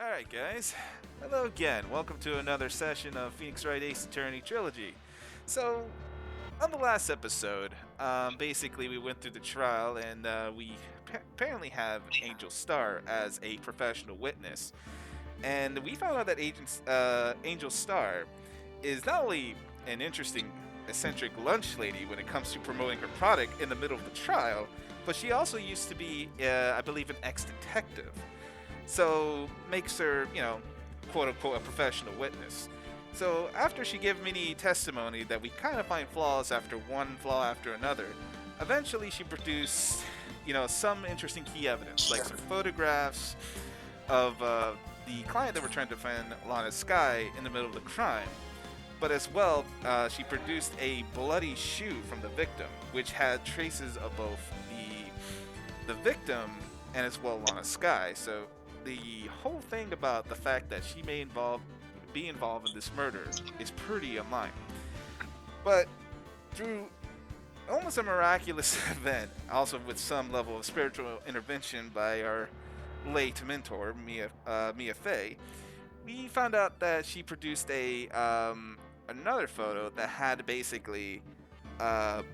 Alright, guys. Hello again. Welcome to another session of Phoenix Wright Ace Attorney Trilogy. So, on the last episode, basically we went through the trial and we apparently have Angel Star as a professional witness. And we found out that Angel Star is not only an interesting, eccentric lunch lady when it comes to promoting her product in the middle of the trial, but she also used to be, I believe, an ex-detective. So makes her, quote unquote, a professional witness. So after she gave many testimony that we kind of find flaws after one flaw after another, eventually she produced, some interesting key evidence, like some photographs of the client that we're trying to defend, Lana Sky, in the middle of the crime. But as well, she produced a bloody shoe from the victim, which had traces of both the victim and as well Lana Sky. So the whole thing about the fact that she may be involved in this murder is pretty unlikely. But through almost a miraculous event, also with some level of spiritual intervention by our late mentor, Mia Fey, we found out that she produced another photo that had basically the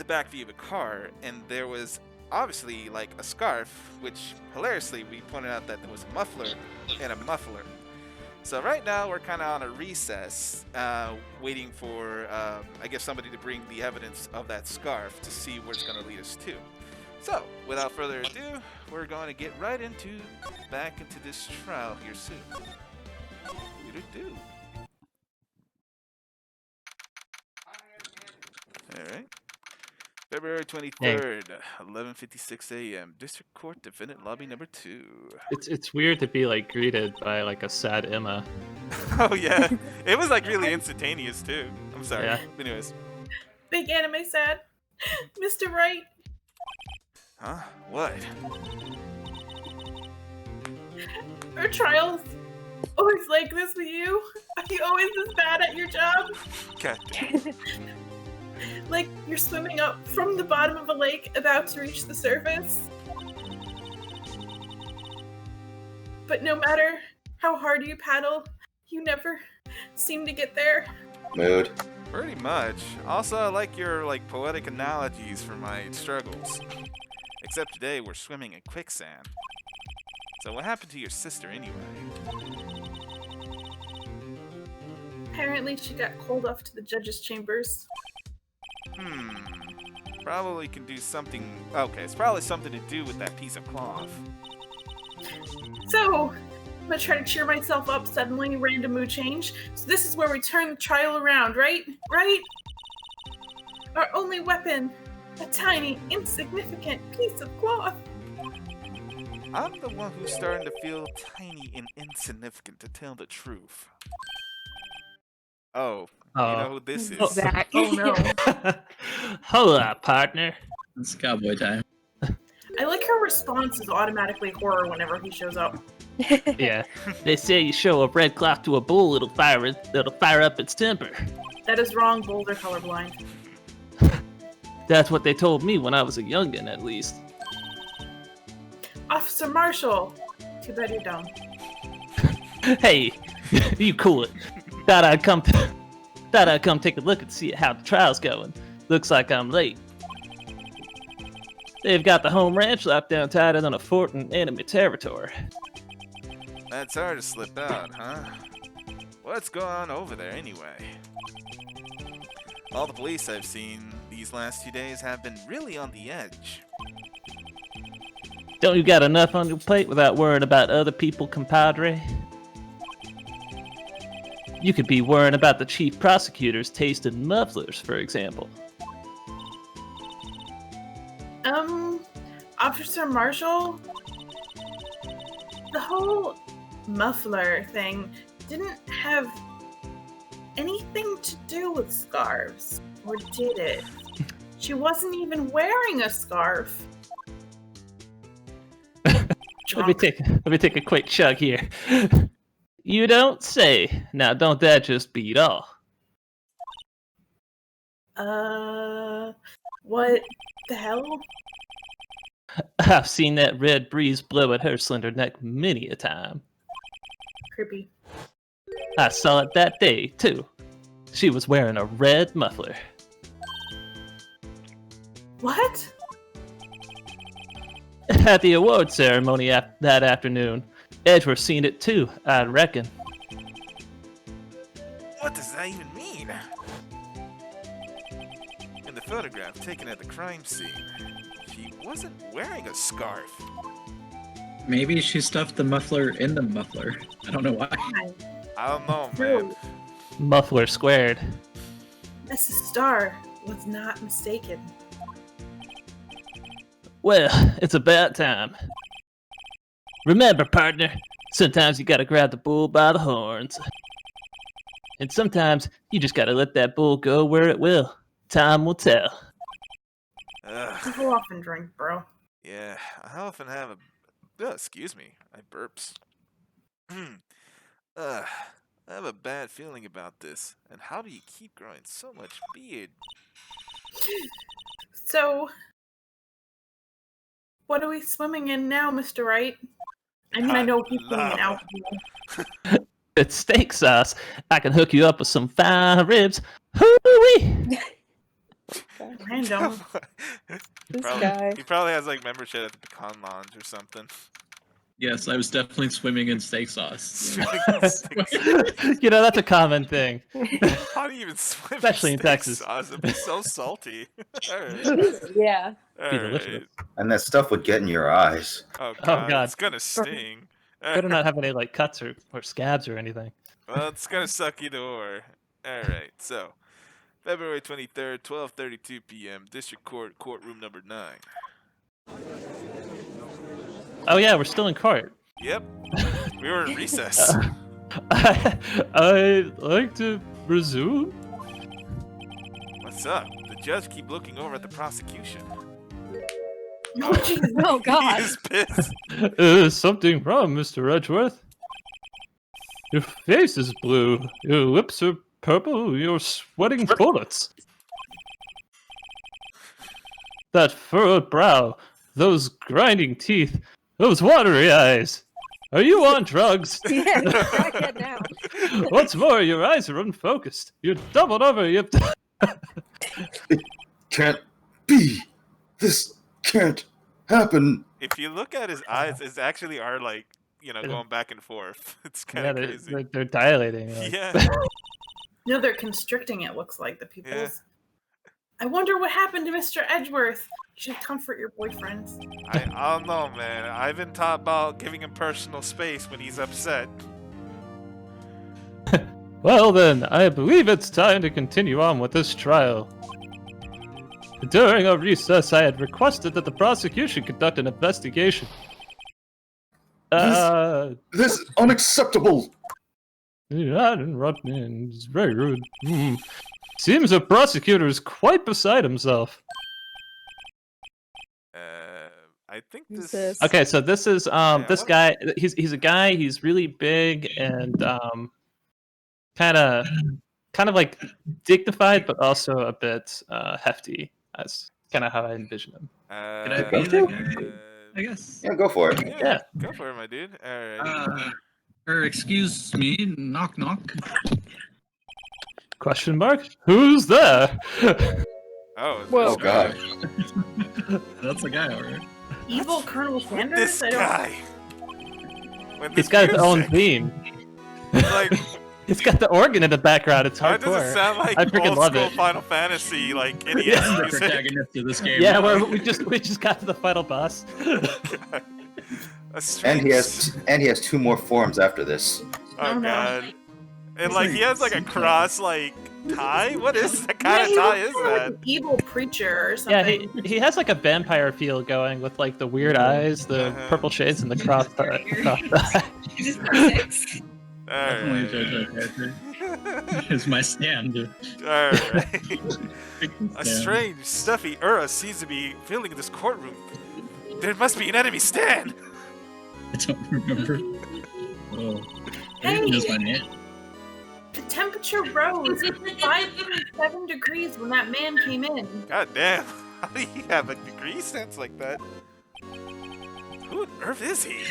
back view of a car, and there was obviously like a scarf, which hilariously we pointed out that there was a muffler and a muffler. So right now we're kind of on a recess, waiting for I guess somebody to bring the evidence of that scarf to see where it's going to lead us to. So without further ado, we're going to get right back into this trial here soon. Do. All right. February 23rd, 11:56 a.m. District Court Defendant Lobby Number 2. It's weird to be like greeted by like a sad Emma. Oh yeah, it was like really instantaneous too. I'm sorry. Yeah. Anyways. Big anime sad. Mr. Wright. Huh? What? Are trials always like this with you? Are you always this bad at your job? God. Like you're swimming up from the bottom of a lake about to reach the surface. But no matter how hard you paddle, you never seem to get there. Mood. Pretty much. Also, I like your poetic analogies for my struggles. Except today we're swimming in quicksand. So what happened to your sister anyway? Apparently she got called off to the judge's chambers. Probably can do something. Okay, it's probably something to do with that piece of cloth. So, I'm gonna try to cheer myself up suddenly, random mood change. So this is where we turn the trial around, right? Right? Our only weapon, a tiny, insignificant piece of cloth. I'm the one who's starting to feel tiny and insignificant, to tell the truth. Oh, you know who this is? Zach. Oh no. Hold up, partner. It's cowboy time. I like her response is automatically horror whenever he shows up. Yeah, they say you show a red cloth to a bull, it'll fire up its temper. That is wrong, bulls are colorblind. That's what they told me when I was a youngin', at least. Officer Marshall! Too bad you're dumb. Hey, you cool it. Thought I'd come take a look and see how the trial's going. Looks like I'm late. They've got the home ranch locked down tied in on a fort in enemy territory. That's hard to slip out, huh? What's going on over there anyway? All the police I've seen these last 2 days have been really on the edge. Don't you got enough on your plate without worrying about other people, compadre? You could be worrying about the chief prosecutor's taste in mufflers, for example. Officer Marshall? The whole muffler thing didn't have anything to do with scarves, or did it? She wasn't even wearing a scarf. Let me take a quick chug here. You don't say. Now, don't that just beat all? What the hell? I've seen that red breeze blow at her slender neck many a time. Creepy. I saw it that day, too. She was wearing a red muffler. What? At the award ceremony that afternoon, Edgeworth seen it too, I reckon. What does that even mean? In the photograph taken at the crime scene, she wasn't wearing a scarf. Maybe she stuffed the muffler in the muffler. I don't know why. I don't know, man. Muffler squared. Mrs. Starr was not mistaken. Well, it's about time. Remember, partner, sometimes you gotta grab the bull by the horns. And sometimes you just gotta let that bull go where it will. Time will tell. People often drink, bro. Yeah, I often have a... Oh, excuse me, I burps. I have a bad feeling about this. And how do you keep growing so much beard? So, what are we swimming in now, Mr. Wright? I mean, I know he's swimming in Lava. alcohol. It's steak sauce. I can hook you up with some fine ribs. Hoo-wee! Random. This guy. He probably has like membership at the Pecan Lounge or something. Yes, I was definitely swimming in steak sauce. You know, that's a common thing. How do you even swim? Especially in steak Texas. Sauce? It'd be so salty. Alright. Yeah. Be Alright. delicious. And that stuff would get in your eyes. Oh god, God. it's gonna sting. Better not have any like cuts or scabs or anything. Well, it's gonna suck either or. Alright, so February 23rd, 12:32 p.m. District Court, courtroom number 9. Oh yeah, we're still in court. Yep, we were in recess. I'd like to resume. What's up? The judge keep looking over at the prosecution. Oh, Jesus. Oh He God. is pissed. Is something wrong, Mr. Edgeworth? Your face is blue. Your lips are purple. You're sweating bullets. That furrowed brow, those grinding teeth, those watery eyes. Are you on drugs? Yeah, crack that down. What's more, your eyes are unfocused. You're doubled over. You're... It can't be. This can't happen. If you look at his eyes, it actually are like, going back and forth. It's kind of crazy. they're dilating. Like. Yeah. No, they're constricting, it looks like, the pupils. Yeah. I wonder what happened to Mr. Edgeworth. You should comfort your boyfriends. I don't know, man. I've been taught about giving him personal space when he's upset. Well then, I believe it's time to continue on with this trial. During our recess, I had requested that the prosecution conduct an investigation. This is unacceptable. Yeah, I didn't interrupt me. It's very rude. Seems the prosecutor is quite beside himself. I think Who's this. this? Okay, so this is this what- guy. He's a guy. He's really big and kind of like dignified, but also a bit hefty. That's kind of how I envision him. Could I be that guy? I guess. Yeah, go for it. Yeah, go for it, my dude. Alright. Excuse me, knock knock. Question mark? Who's there? Oh, Whoa. Oh god. That's the guy, alright. Evil Colonel Sanders? This I don't... guy. When He's this got his own music- theme. Like, He's got the organ in the background. It's why does it hardcore. sound like I freaking old love school it. Final Fantasy, like Yeah. NES The music? protagonist of this game. Yeah, where we just got to the final boss. A strange... And he has 2 more forms after this. Oh no. god. And like he has like a cross like tie? What is that kind he of tie looks is like that? an evil preacher or Yeah, something. he has like a vampire feel going with like the weird eyes, the Uh-huh. purple shades, and the cross eye. Definitely a Alright. JoJo character. It's my stand. Alright. A Stand. strange, stuffy aura seems to be filling this courtroom. There must be an enemy stand! I don't remember. Oh. Hey! Here's my name. The temperature rose 5.7 degrees when that man came in. God damn. How do you have a degree sense like that? Who on earth is he?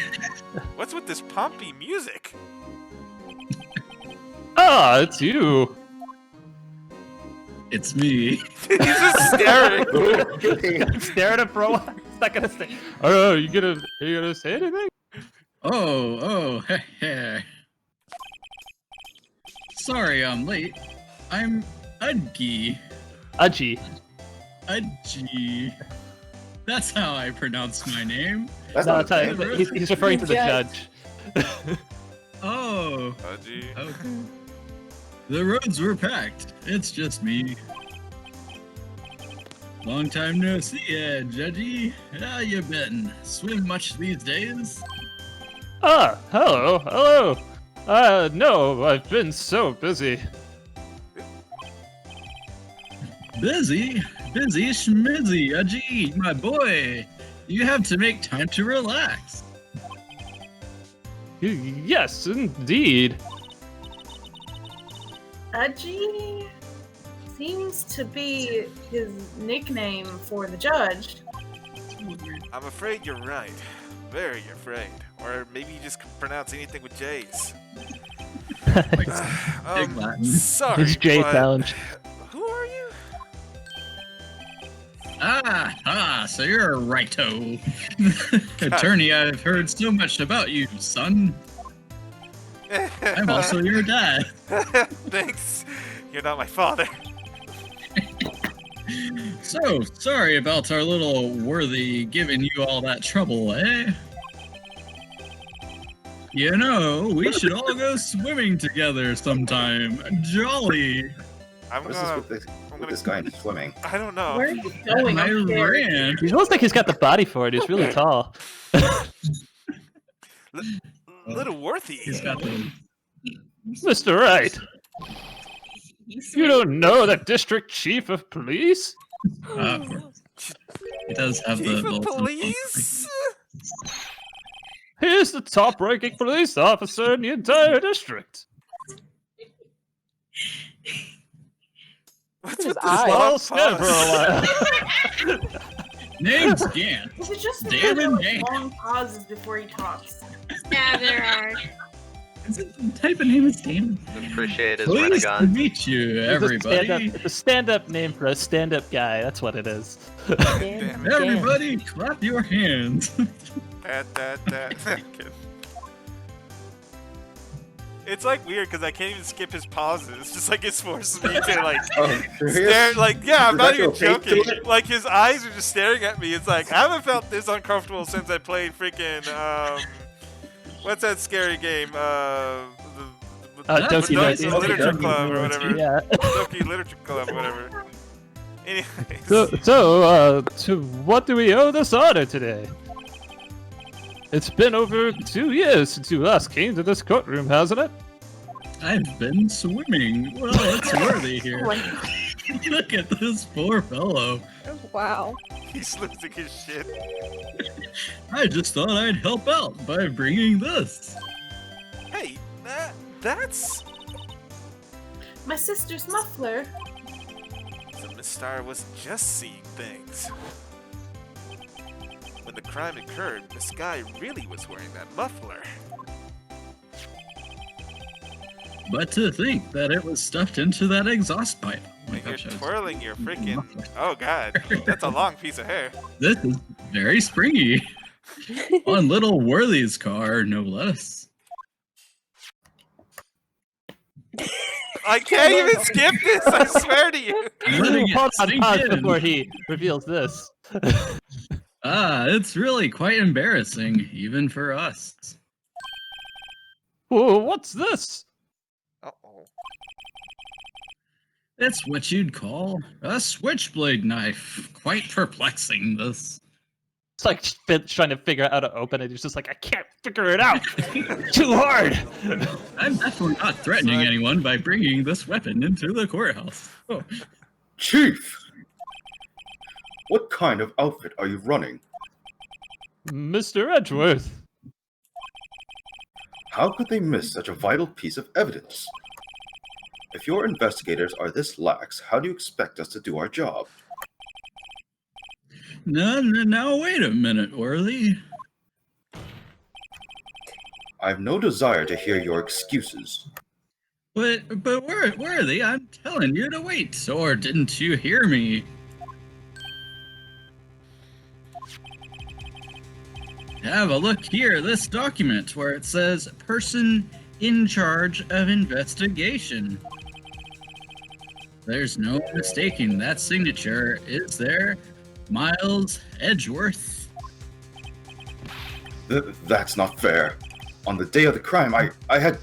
What's with this pompy music? Ah, it's you. It's me. He's just staring. Stare at him for a while. He's not gonna say. Oh, are you gonna say anything? Oh, heh. Sorry I'm late. I'm Udgy. Udgy. Udgy. That's how I pronounce my name. That's No, not that's a how, thing. he's referring to the Judge. judge. Oh. Gee. Oh. The roads were packed. It's just me. Long time no see, Judgy. How you been? Swim much these days? Ah, hello. No, I've been so busy. Busy schmizzy, Udgy, my boy. You have to make time to relax. Yes, indeed. Udgy seems to be his nickname for the judge. I'm afraid you're right. Very afraid. Or maybe you just can pronounce anything with J's. Big Latin. Sorry, It's J but challenge. who are you? So you're a righto. Attorney, I've heard so much about you, son. I'm also your dad. Thanks. You're not my father. So, sorry about our little worthy giving you all that trouble, eh? You know, we should all go swimming together sometime. Jolly. I'm What is gonna. this with this guy in swimming? I don't know. Where are you going? My up there? ranch. He looks like he's got the body for it. He's really tall. Little worthy. He's got the... Mr. Wright, you don't know the district chief of police? He does have the Chief of little... police. He's the top-ranking police officer in the entire district. What's His with this eyes. long I'll stand for pause? a while. Name's Gant. Is it just Damn the it, like, Nate. long pauses before he talks? Yeah, there are. Is it the type of name is Dan? Appreciate his Pleased to Renegon. meet you, It's everybody. a stand-up name for a stand-up guy. That's what it is. Damn it. Everybody, clap your hands. That. It's like weird because I can't even skip his pauses. It's just like it's forcing me to like Oh, stare. Like yeah, I'm Is not that even your face to joking. it? Like his eyes are just staring at me. It's like I haven't felt this uncomfortable since I played freaking what's that scary game? Doki Doki Doki. Literature Club or whatever. Yeah. Doki Literature Club or whatever. Anyways. To what do we owe this honor today? It's been over 2 years since you last came to this courtroom, hasn't it? I've been swimming. Well, it's worthy here. Look at this poor fellow. Wow. He's losing his shit. I just thought I'd help out by bringing this. Hey, that's My sister's muffler. so Miss Star wasn't just seeing things. When the crime occurred, this guy really was wearing that muffler. But to think that it was stuffed into that exhaust pipe. Oh my And you're gosh, I was- twirling your freaking. Oh god, that's a long piece of hair. This is very springy. On little Worthy's car, no less. I can't even skip this. I swear to you. I'm letting it Hold on, sink pause in. before he reveals this. It's really quite embarrassing, even for us. Whoa, what's this? Uh-oh. It's what you'd call a switchblade knife. Quite perplexing, this. It's like trying to figure out how to open it. He's just like, I can't figure it out. Too hard. I'm definitely not threatening Sorry. anyone by bringing this weapon into the courthouse. Oh, Chief! What kind of outfit are you running? Mr. Edgeworth. How could they miss such a vital piece of evidence? If your investigators are this lax, how do you expect us to do our job? No, wait a minute, Worthy. I have no desire to hear your excuses. But Worthy, I'm telling you to wait, or didn't you hear me? Have a look here, this document where it says person in charge of investigation. There's no mistaking that signature, is there? Miles Edgeworth. That's not fair. On the day of the crime, I had...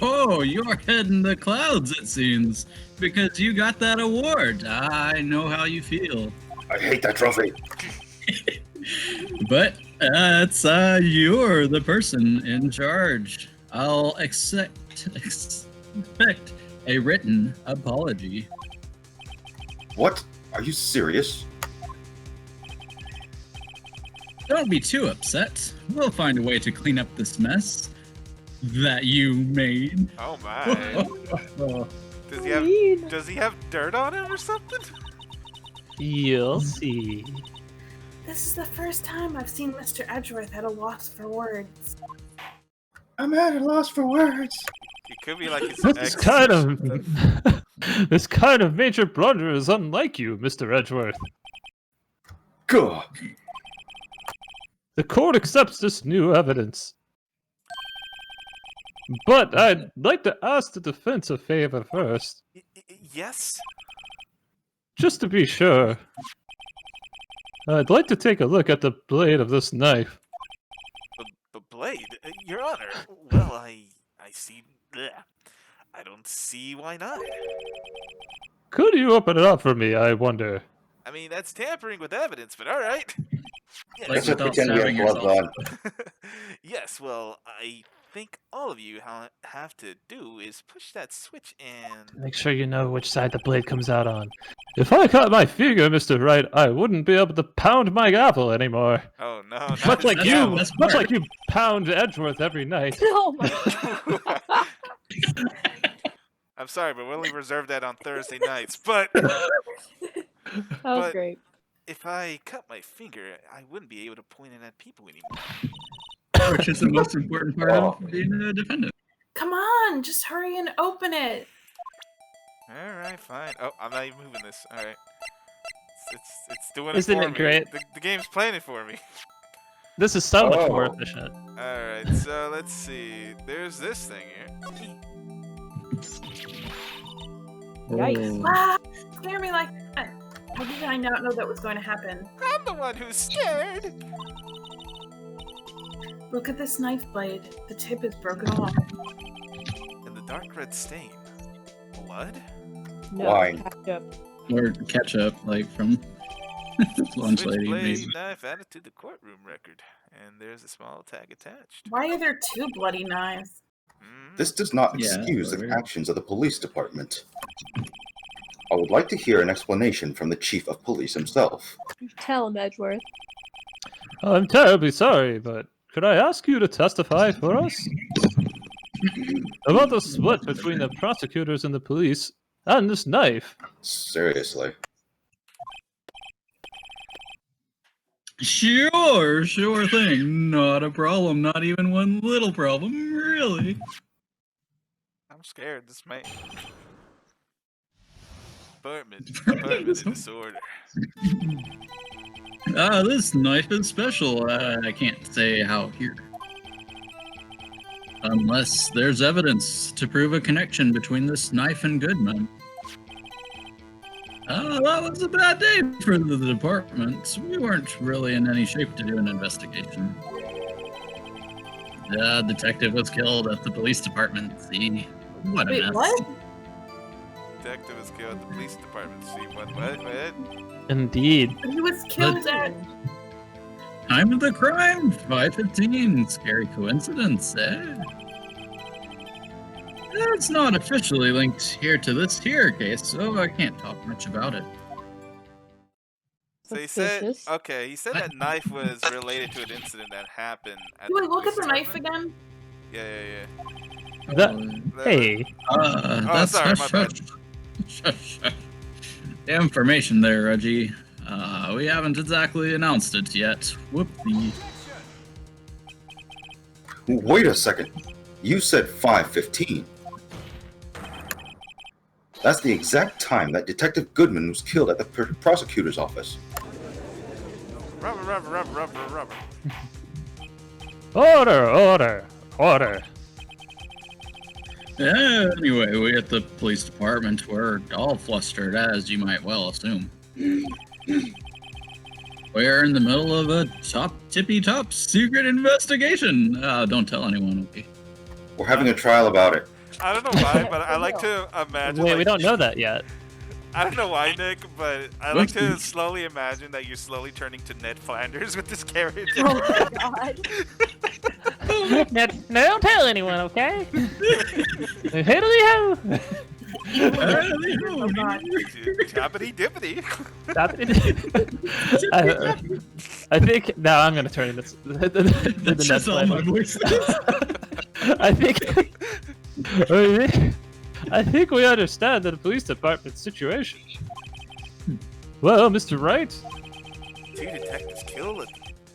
Oh, you're heading the clouds, it seems, because you got that award. I know how you feel. I hate that trophy. But you're the person in charge. I'll expect a written apology. What? Are you serious? Don't be too upset. We'll find a way to clean up this mess that you made. Oh my. Does he have dirt on him or something? You'll see. This is the first time I've seen Mr. Edgeworth at a loss for words. I'm at a loss for words. He could be like his This kind of major blunder is unlike you, Mr. Edgeworth. God. The court accepts this new evidence. But I'd like to ask the defense a favor first. Yes? Just to be sure. I'd like to take a look at the blade of this knife. The blade? Your Honor. Well, I see... Bleh. I don't see why not. Could you open it up for me, I wonder? I mean, that's tampering with evidence, but alright. Like Let's just without pretend we have stabbing gloves yourself. on. Yes, well, I think all of you have to do is push that switch and... Make sure you know which side the blade comes out on. If I cut my finger, Mr. Wright, I wouldn't be able to pound my gavel anymore. Oh no, Much not like his you, gavel. much like you pound Edgeworth every night. Oh my god. I'm sorry, but we only reserve that on Thursday nights. But That was But- great. if I cut my finger, I wouldn't be able to point it at people anymore. Which is the most important part of being a defendant. Come on, just hurry and open it. Alright, fine. Oh, I'm not even moving this. Alright. It's doing it Isn't for it me. great? The game's playing it for me. This is so much more Oh. efficient. Alright, so let's see. There's this thing here. Yikes. Wow, scare me like that. How did I not know that was going to happen? I'm the one who's scared. Look at this knife blade. The tip is broken off. And the dark red stain. Blood? No, Wine. ketchup. Or ketchup, like from lunch lady. Switchblade Maybe. knife added to the courtroom record. And there's a small tag attached. Why are there two bloody knives? This does not Yeah, excuse the whatever. actions of the police department. I would like to hear an explanation from the chief of police himself. Tell him, Edgeworth. I'm terribly sorry, but could I ask you to testify for us? About the split between the prosecutors and the police, and this knife. Seriously. Sure thing. Not a problem. Not even one little problem, really. I'm scared. This might. Department in disorder. This knife is special. I can't say how here. Unless there's evidence to prove a connection between this knife and Goodman. That was a bad day for the department. We weren't really in any shape to do an investigation. The detective was killed at the police department. See, what a Wait, mess. what? Detective is killed at the police department. See what? Indeed. He was killed at. Time of the crime, 5:15. Scary coincidence, eh? It's not officially linked here to this here case, so I can't talk much about it. So he said, Suspicious. okay, he said that knife was related to an incident that happened at Wait, the look at police the knife department. again. Yeah. That- Hey, That's sorry, my bad. Shush. The information there, Reggie. We haven't exactly announced it yet. Whoopsie. Wait a second. You said 5:15. That's the exact time that Detective Goodman was killed at the prosecutor's office. Rubber. Order. Anyway, we at the police department were all flustered, as you might well assume. We're in the middle of a tippy-top secret investigation. Don't tell anyone, okay? We're having a trial about it. I don't know why, but I like to imagine. Wait, like, we don't know that yet. I don't know why, Nick, but I like to slowly imagine that you're slowly turning to Ned Flanders with this character. Oh my god. Now, don't tell anyone, okay? Hiddly-ho! Oh god. Choppity dippity. I think now I'm gonna turn this. That's just all my voice. I think we understand the police department's situation. Well, Mr. Wright. 2 detectives killed at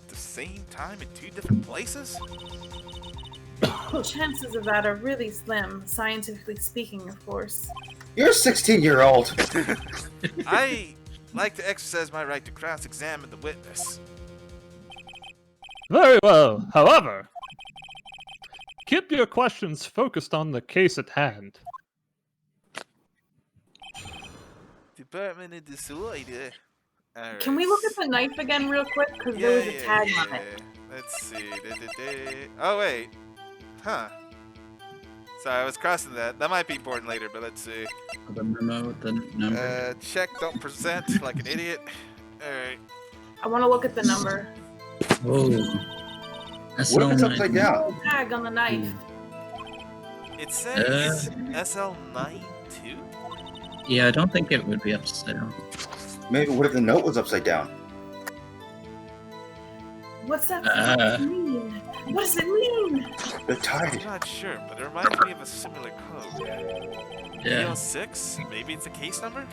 the same time in 2 different places? The chances of that are really slim, scientifically speaking, of course. You're a 16-year-old. I like to exercise my right to cross-examine the witness. Very well. However, keep your questions focused on the case at hand. Department of Disorder. Alright. Can we look at the knife again real quick? Because there was a tag on it. Let's see. Oh, wait. Huh. Sorry, I was crossing that. That might be important later, but let's see. The memo with the number. Check, don't present like an idiot. Alright. I want to look at the number. Oh. What if it's upside down? Tag on the knife. It says SL92? Yeah, I don't think it would be upside down. Maybe what if the note was upside down? What's that supposed to mean? What does it mean? The I'm tide. not sure, but it reminds me of a similar code. Yeah. 6? Maybe it's a case number?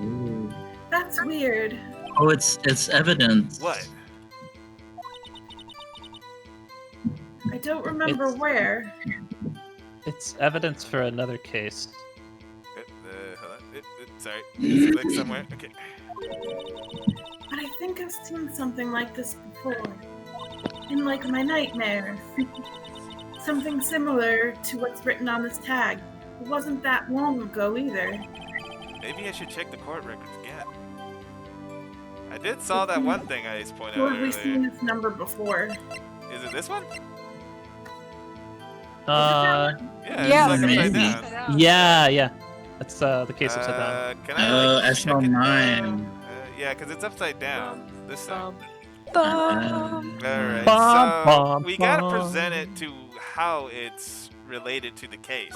Ooh. That's weird. Oh, it's evidence. What? I don't remember where. It's evidence for another case. Hold on. Sorry. It's click somewhere. Okay. But I think I've seen something like this before. In like my nightmares. Something similar to what's written on this tag. It wasn't that long ago either. Maybe I should check the court records again. I did saw that one thing I just pointed Where out have we earlier. seen this number before? Is it this one? Uh, Yeah, it's like maybe. upside down. yeah. That's the case upside down. Can I like, check it SL9. down? Yeah, because it's upside down. This side. Alright, Bum, so bum, we gotta bum. present it to how it's related to the case.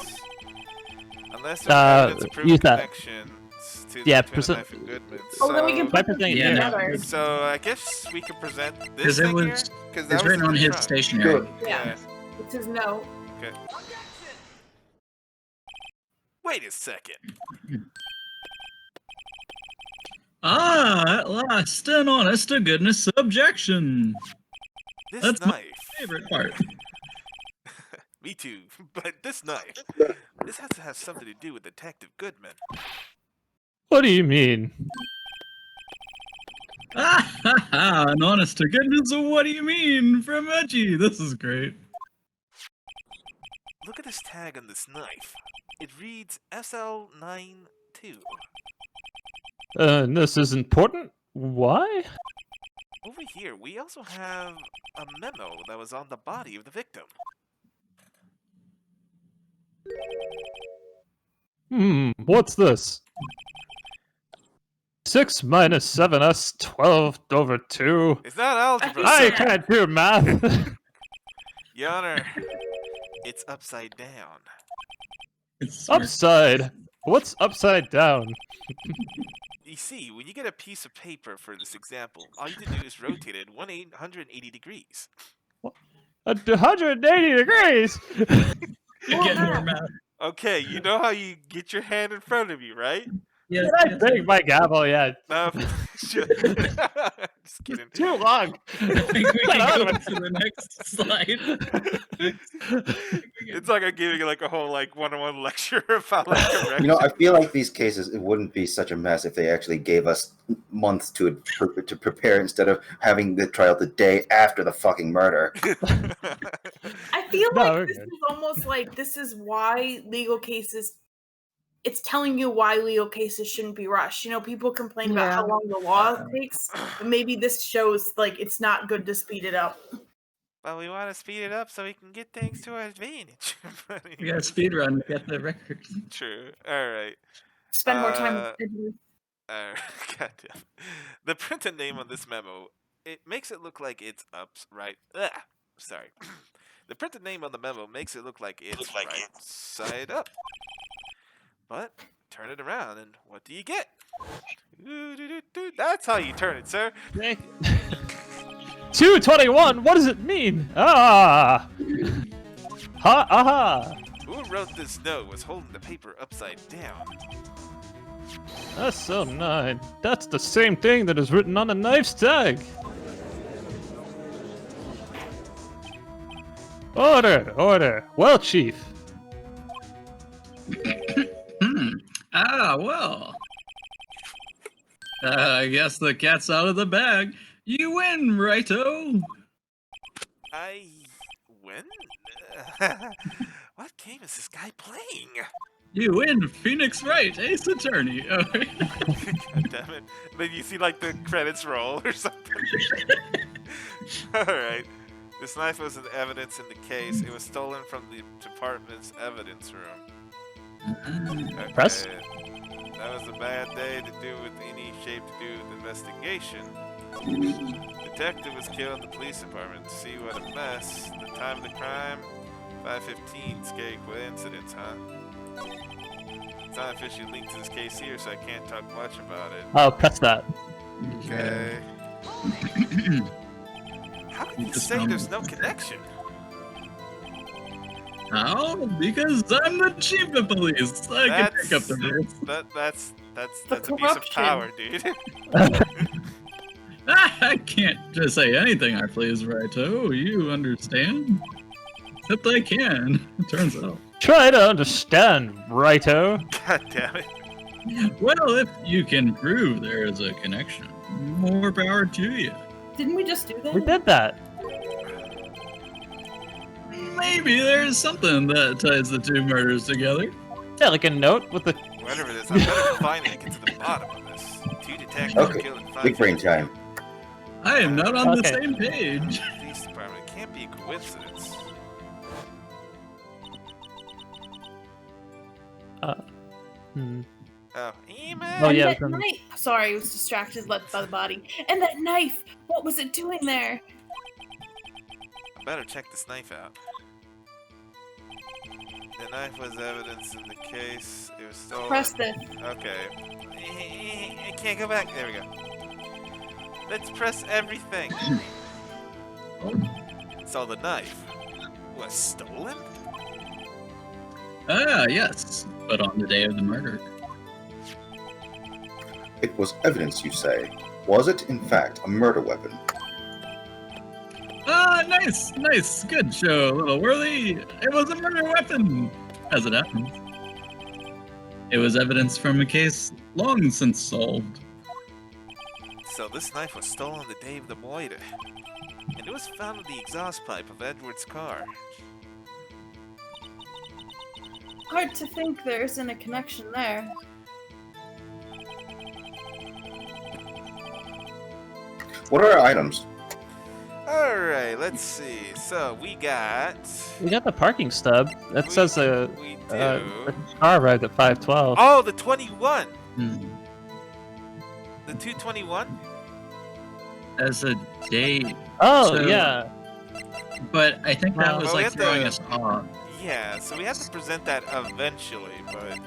Unless there's evidence of proven use that. connections to Yeah, the present- Knife and Goodman. Oh, then we can By put presenting it it Yeah, together. So I guess we can present this Because thing it was, here? 'Cause that it's was written in on the his front. stationery. Yeah. It's his note. Okay. Wait a second. At last, an honest to goodness objection. This That's my knife. favorite part. Me too. But this knife. This has to have something to do with Detective Goodman. What do you mean? An honest to goodness, what do you mean from Edgy? This is great. Look at this tag on this knife. It reads SL92. This is important? Why? Over here, we also have a memo that was on the body of the victim. What's this? 6 minus 7s 12 over 2. It's not algebra. I sir. can't do math. Your Honor, it's upside down. It's Upside. What's upside down? You see, when you get a piece of paper for this example, all you have to do is rotate it 180 degrees. 180 degrees. Get more math. Okay, you know how you get your hand in front of you, right? Yeah, Did I bang my gavel? Yeah. No, Just kidding. Too long. I think we can go to the next slide. It's like I'm giving like a whole like one-on-one lecture about like correction. You know, I feel like these cases, it wouldn't be such a mess if they actually gave us months to prepare instead of having the trial the day after the fucking murder. I feel No, like we're this good. is almost like this is why legal cases. It's telling you why legal cases shouldn't be rushed. You know, people complain about how Yeah. long the law takes, but maybe this shows like it's not good to speed it up. But we want to speed it up so we can get things to our advantage. But We got a speed run to get the record. True. All right. Spend more time with Edward. Goddamn. The printed name on this memo, it makes it look like it's right. Sorry. The printed name on the memo makes it look like it's right side up. But turn it around, and what do you get? That's how you turn it, sir. 221. What does it mean? Ah. Ha. Aha. Who wrote this note was holding the paper upside down. That's so 9. That's the same thing that is written on the knife's tag. Order, order. Well, Chief. Well. I guess the cat's out of the bag. You win, Righto. I win? What game is this guy playing? You win, Phoenix Wright, Ace Attorney. Oh, God damn it. Then you see like the credits roll or something. Alright. This knife was an evidence in the case. It was stolen from the department's evidence room. Okay. Press. That was a bad day to do with any shape to do with investigation. Detective was killed in the police department. See what a mess. The time of the crime, 5:15. Scary coincidence, huh? It's not officially linked to this case here, so I can't talk much about it. Oh, press that. Okay. How can you say there's no connection? How? Because I'm the chief of police. I can pick up the rules. That's The abuse of corruption. power, dude. I can't just say anything I please, Righto. You understand? Except I can, it turns out. Try to understand, Righto. God damn it. Well, if you can prove there is a connection, more power to you. Didn't we just do that? We did that. Maybe there's something that ties the two murders together. Yeah, like a note with the. Whatever it is, I'm gonna finally get to the bottom of this. 2 detectives Okay, killed in 5 big brain time. I am not on the Okay. same page. Police department. It can't be a coincidence. Hmm. Oh, email. Oh, And yeah, that from- knife. Sorry, I was distracted left by the body. And that knife. What was it doing there? I better check this knife out. The knife was evidence in the case. It was stolen. Press this. Okay. I can't go back. There we go. Let's press everything. So the knife was stolen? Ah, yes, but on the day of the murder. It was evidence, you say. Was it, in fact, a murder weapon? Ah, nice, good show, little Worthy. It was a murder weapon, as it happens. It was evidence from a case long since solved. So this knife was stolen the day of the murder. And it was found in the exhaust pipe of Edward's car. Hard to think there isn't a connection there. What are our items? Alright, let's see. So we got... We got the parking stub. That we- says we the do... car arrived at 5:12. Oh, the 21! Hmm. The 221? As a date, Oh, so- yeah. but I think that Well, was we like have to- throwing us off. Yeah, so we have to present that eventually, but...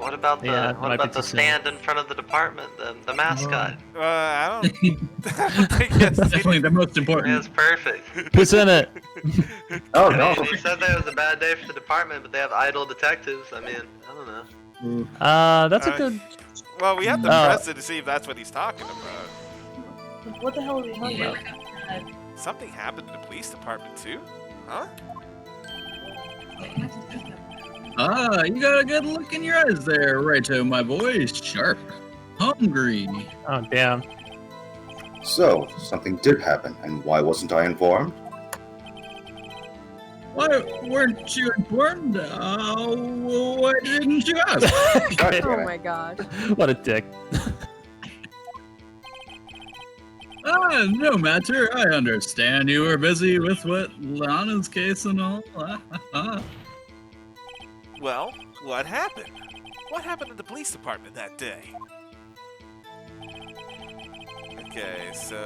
What about the Yeah, it what might about be the too soon. stand in front of the department, the mascot? I don't think that's Definitely the most Yeah, important. it's perfect. Who's in it? Oh, I no. mean, he said that it was a bad day for the department, but they have idle detectives. I mean, I don't know. That's a Uh, good. Well, we have to Oh. press it to see if that's what he's talking about. What the hell are we talking about? Something happened in the police department too? Huh? Ah, you got a good look in your eyes there, righto, my boy. Sharp. Hungry. Oh, damn. So, something did happen, and why wasn't I informed? Why weren't you informed? Why didn't you ask? God damn Oh it. my gosh. What a dick. No matter. I understand you were busy with what Lana's case and all. Well, what happened? What happened in the police department that day? Okay, so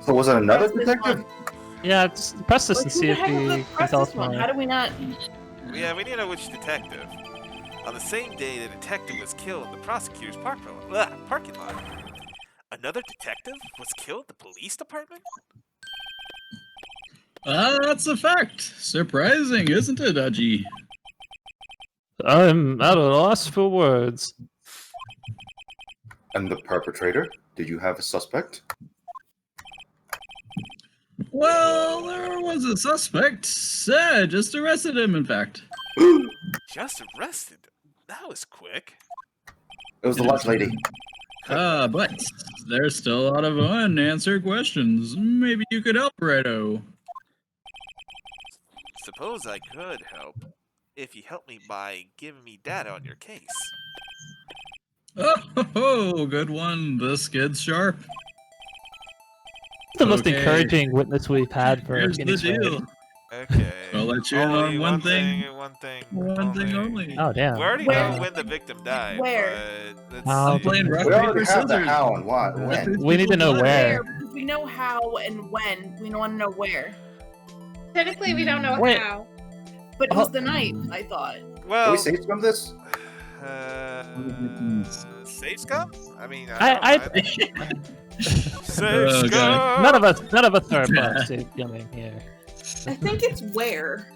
So was it another Press this detective? Yeah, just press this Like, and who see the if heck he is can the press tell this us one? more. How do we not? yeah, we need to know which detective. On the same day the detective was killed in the prosecutor's parking lot. Another detective was killed in the police department? That's a fact. Surprising, isn't it, Aji? I'm at a loss for words. And the perpetrator? Did you have a suspect? Well, there was a suspect. Just arrested him, in fact. Just arrested? That was quick. It was the lunch lady. But there's still a lot of unanswered questions. Maybe you could help, Righto. Suppose I could help. If you help me by giving me data on your case. Oh, good one. This kid's sharp. The most Okay. encouraging witness we've had for Here's the Phoenix Wright. deal. Okay. I'll let you in Only on one thing. One thing. One thing only. Oh, damn. We already Where? know when the victim died. Where? But let's I'm see. playing rough We already paper have the scissors. how and what, when. We need to know where. Because we know how and when. We want to know where. Technically, we don't know Wait. how. But it was the night, I thought. Can Well, we save from this? Safe scum? I mean, I Safe Oh, scum. God. none of us are above safe coming here. I think it's where.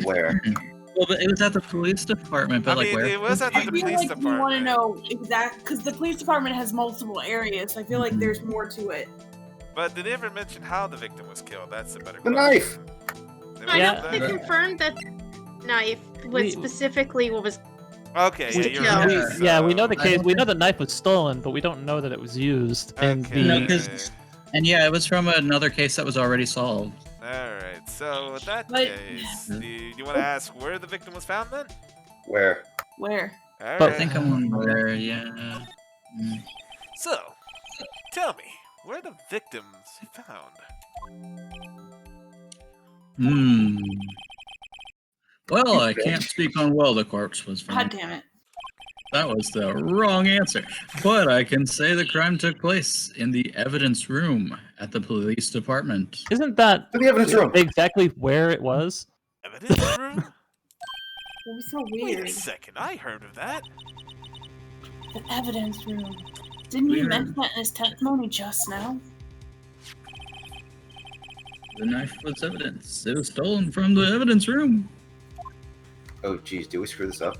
Where? Well, but it was at the police department, but I like mean, where? it was at I the feel police like we want to department. know exact because the police department has multiple areas. So I feel like there's more to it. But did they ever mention how the victim was killed? That's a better The question. knife! I Yeah. know they confirmed that knife was specifically what was. Okay, yeah, you're Yeah. right. Yeah, we know the I case. don't We know the knife was stolen, but we don't know that it was used in Okay. No, the. 'cause- And yeah, it was from another case that was already solved. Alright, so with that But- case, do you want to ask where the victim was found then? Where? Where? Alright. I think I'm on there, yeah. Mm. So, tell me, where are the victims found? Well, I can't speak on where the corpse was God found. damn it! That was the wrong answer. But I can say the crime took place in the evidence room at the police department. Isn't that To the evidence room! exactly where it was? Evidence room? That was so Wait a weird. second, I heard of that. The evidence room. Didn't he Weird. mention that in his testimony just now? The knife was evidence. It was stolen from the evidence room. Oh, geez, do we screw this up?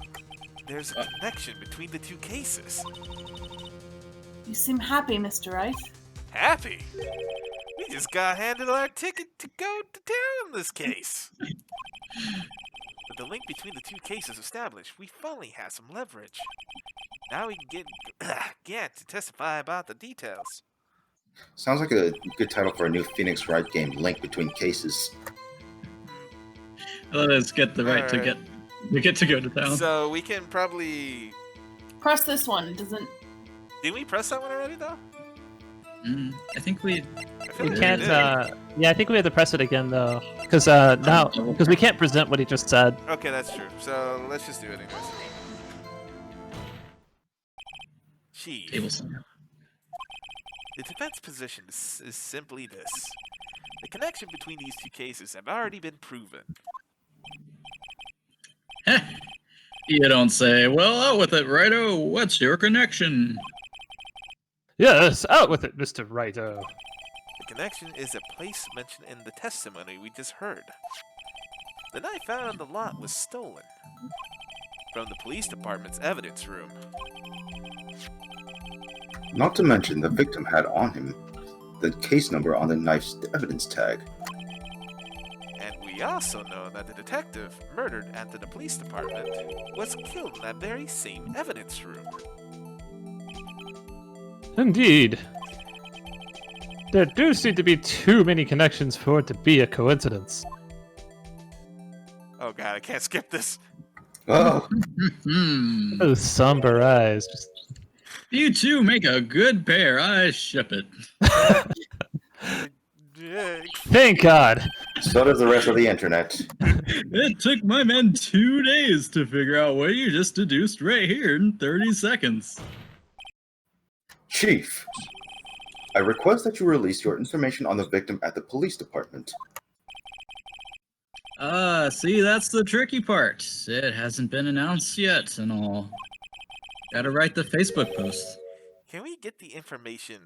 There's a connection between the two cases. You seem happy, Mr. Rice. Happy? We just got handed our ticket to go to town in this case. With the link between the two cases established, we finally have some leverage. Now we can get Gant to testify about the details. Sounds like a good title for a new Phoenix Wright game, Link Between Cases. Let's get the right to Alright. get to go to town. So we can probably... Press this one. It doesn't. Did we press that one already, though? I think we. I feel We like can't. did. Yeah, I think we have to press it again though, because we can't present what he just said. Okay, that's true. So let's just do it anyways. Chief, Table center. the defense position is simply this. The connection between these two cases have already been proven. You don't say. Well, out with it, righto. What's your connection? Yes, out with it, Mr. Righto. The connection is a place mentioned in the testimony we just heard. The knife found on the lot was stolen from the police department's evidence room. Not to mention, the victim had on him the case number on the knife's evidence tag. And we also know that the detective murdered at the police department was killed in that very same evidence room. Indeed. There do seem to be too many connections for it to be a coincidence. Oh god, I can't skip this. Oh, Those somber eyes. Just... You two make a good pair. I ship it. Thank God. so does the rest of the internet. It took my men 2 days to figure out what you just deduced right here in 30 seconds. Chief, I request that you release your information on the victim at the police department. See, that's the tricky part. It hasn't been announced yet and all. Gotta write the Facebook post. Can we get the information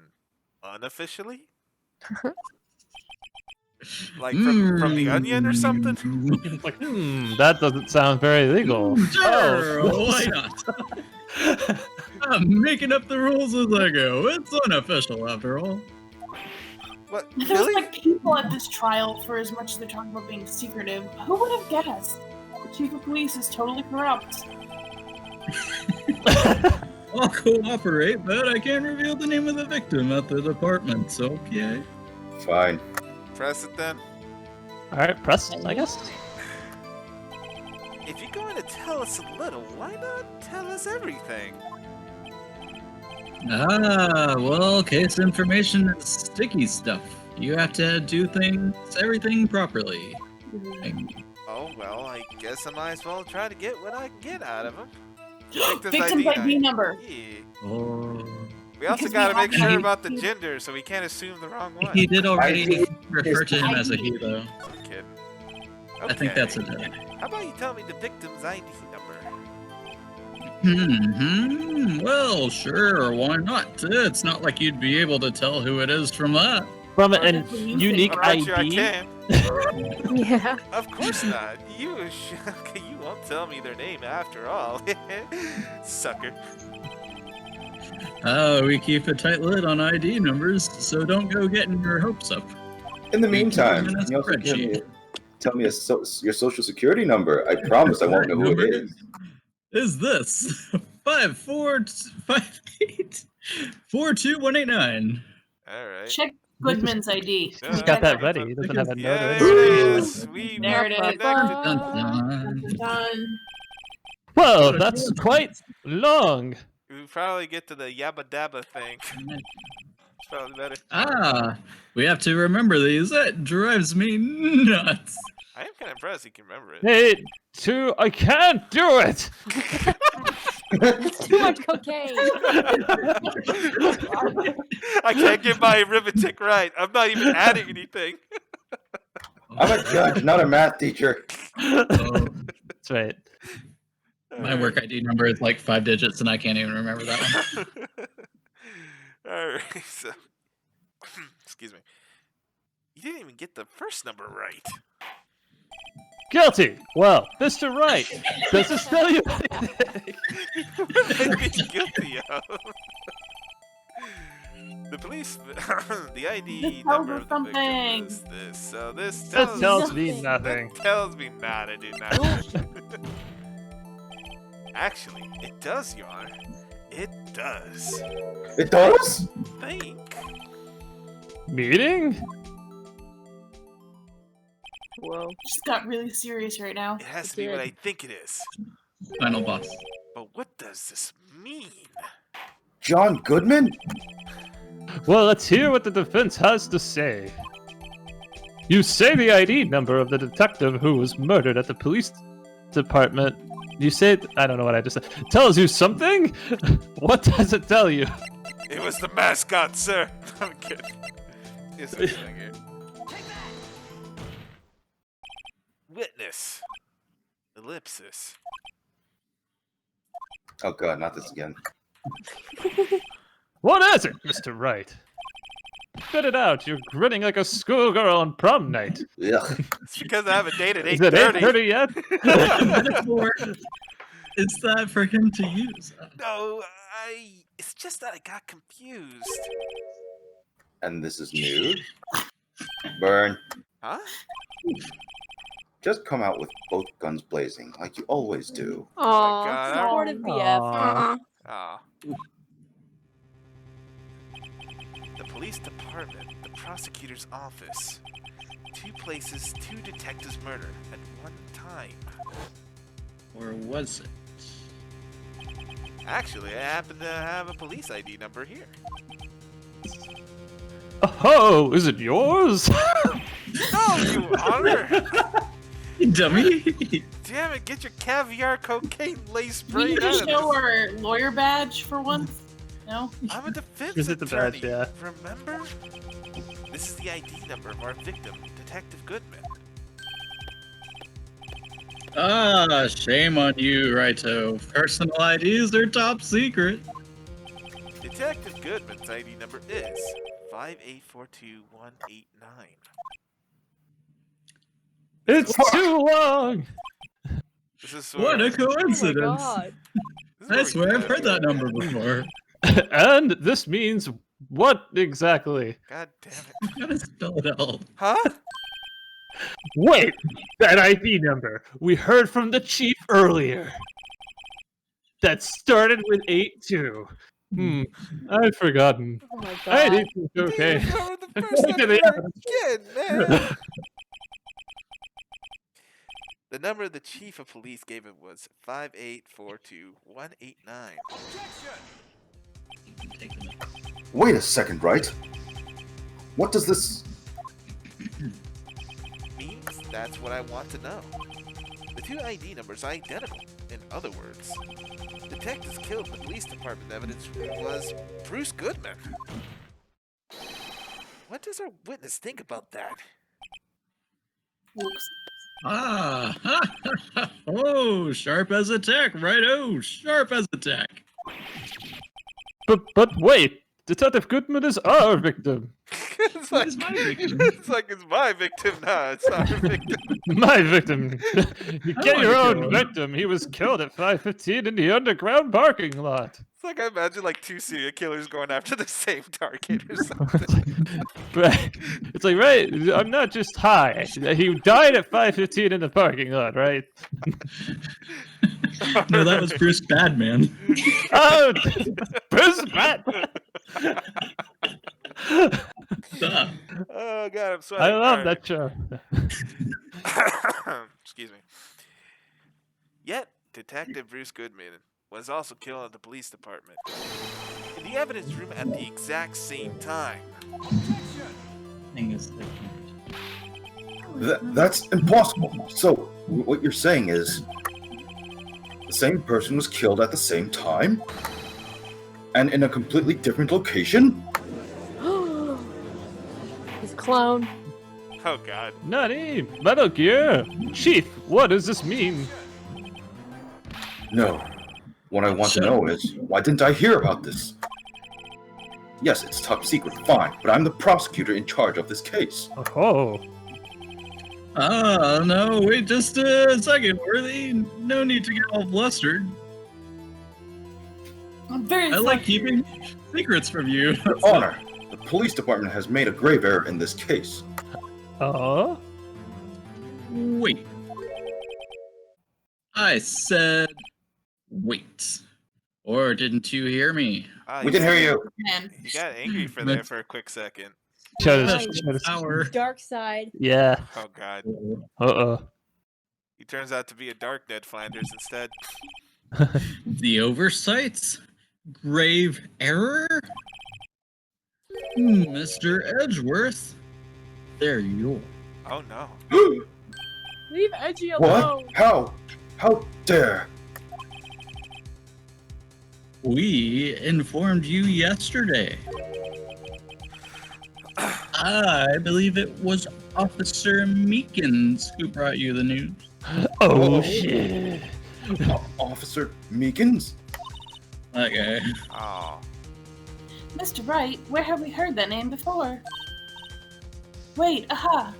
unofficially? Like from the Onion or something? It's like, that doesn't sound very legal. Sure, Oh. why not? I'm making up the rules as I go. It's unofficial after all. What? There's Really? like people at this trial for as much as they're talking about being secretive. Who would have guessed? The chief of police is totally corrupt. I'll cooperate, but I can't reveal the name of the victim at the department, okay? Fine. Press it then. Alright, press, I guess. If you're going to tell us a little, why not tell us everything? Well, case information is sticky stuff. You have to do everything properly. Oh, well, I guess I might as well try to get what I can get out of him. Victim's ID number. Yeah. Oh. We also Because got to we make all- sure about the gender, so we can't assume the wrong one. He did already ID refer to him as a he, though. I'm kidding. I think that's Okay. it. How about you tell me the victim's ID number? Well, sure, why not? It's not like you'd be able to tell who it is from that. From Or an just when you unique think, I'm not sure I ID. can. Yeah. Of course not. You won't tell me their name after all. Sucker. We keep a tight lid on ID numbers, so don't go getting your hopes up. In the We keep meantime, them in a can you also spreadsheet. tell me your social security number? I promise I won't know who it is. Is this 5458 42189? All right. Check Goodman's ID. He's got that ready. He doesn't have a Yeah, note. there it is. We There it is. connected. Dun, dun. Done. Whoa, that's quite long. We probably get to the yabba dabba thing. It's probably better. We have to remember these. That drives me nuts. I am kind of impressed you can remember it. Hey, I can't do it. It's too much cocaine. I can't get my arithmetic right. I'm not even adding anything. I'm a judge, not a math teacher. That's right. My work ID number is like 5 digits, and I can't even remember that one. All right. So, excuse me. You didn't even get the first number right. Guilty. Well, Mr. Wright, does this tell you anything? What are they guilty of? The police, the ID This tells number us of the victim something. is this. So this That tells, tells me Nothing. nothing. that tells me not to do nothing. Actually, it does, Your Honor. It does. It does? Think. Meeting? Whoa. Just got really serious right now. It has to be what I think it is. Final boss. But what does this mean? John Goodman? Well, let's hear what the defense has to say. You say the ID number of the detective who was murdered at the police department. You say, I don't know what I just said. Tells you something? What does it tell you? It was the mascot, sir. I'm kidding. Here's the thing here. Witness. Ellipsis. Oh god, not this again. What is it, Mr. Wright? Spit it out. You're grinning like a schoolgirl on prom night. Ugh. It's because I have a date at Is it 8:30. 8:30 yet? What metaphor is that for him to use? No, It's just that I got confused. And this is new. Burn. Huh? Just come out with both guns blazing, like you always do. Oh my Aw, God, supportive BF. Aw. Ah. The police department, the prosecutor's office. 2 places, 2 detectives murder at one time. Or was it? Actually, I happen to have a police ID number here. Oh, is it yours? No, you honor! You dummy! Damn it, get your caviar cocaine lace We brain need out to of show this. our lawyer badge for once. No? I'm a defense Is it the attorney, badge, yeah. remember? This is the ID number of our victim, Detective Goodman. Ah, shame on you, Righto. Personal IDs are top secret. Detective Goodman's ID number is 5842189. It's too long. This is What a where- Oh my coincidence! god. this is where I we swear I've get- heard that number before. And this means what exactly? God damn it. Gotta spell it out. Huh? Wait, that ID number we heard from the chief earlier. That started with 82. I've forgotten. Oh my I god. need some You cocaine. covered the first Look at number the again, man. The number the chief of police gave it was 5842189. Wait a second, right? What does this... Means that's what I want to know. The 2 ID numbers are identical. In other words, detectives killed in the police department evidence was Bruce Goodman. What does our witness think about that? Whoops. Ah! Oh, sharp as a tack, Righto! Sharp as a tack. But wait, Detective Goodman is our victim. It's like, He's my victim. it's like it's my victim now. It's our victim. My victim. You I get wanna your own kill him. victim. He was killed at 5:15 in the underground parking lot. It's like I imagine like 2 serial killers going after the same target or something. Right. It's like, right, I'm not just high. He died at 5:15 in the parking lot, right? No, that was Bruce Badman. Oh, Bruce Batman. Stop. Oh god, I'm sweating. I love Alright. that show. Excuse me. Yet, Detective Bruce Goodman was also killed at the police department. In the evidence room at the exact same time. Thing is, That's impossible. So, what you're saying is... the same person was killed at the same time? And in a completely different location? He's a clone. Oh god. Nani, Metal Gear. Chief, what does this mean? No. What I want to know is, why didn't I hear about this? Yes, it's top secret, fine, but I'm the prosecutor in charge of this case. Oh, oh, no, wait just a second, Worthy. No need to get all flustered. I'm very I like flustered. keeping secrets from you. Your Honor, the police department has made a grave error in this case. oh. Wait. I said wait. Or didn't you hear me? Ah, We can hear you. Man. You got angry for there for a quick second. Shut Power. Dark side. Yeah. Oh god. Uh-oh. He turns out to be a Darknet Flanders instead. The oversights? Grave error? Mr. Edgeworth? There you Oh no. Leave Edgy What? alone. How dare? We informed you yesterday. I believe it was Officer Meekins who brought you the news. Oh, Oh. shit. Officer Meekins? That guy. Oh. Mr. Wright, where have we heard that name before? Wait, aha!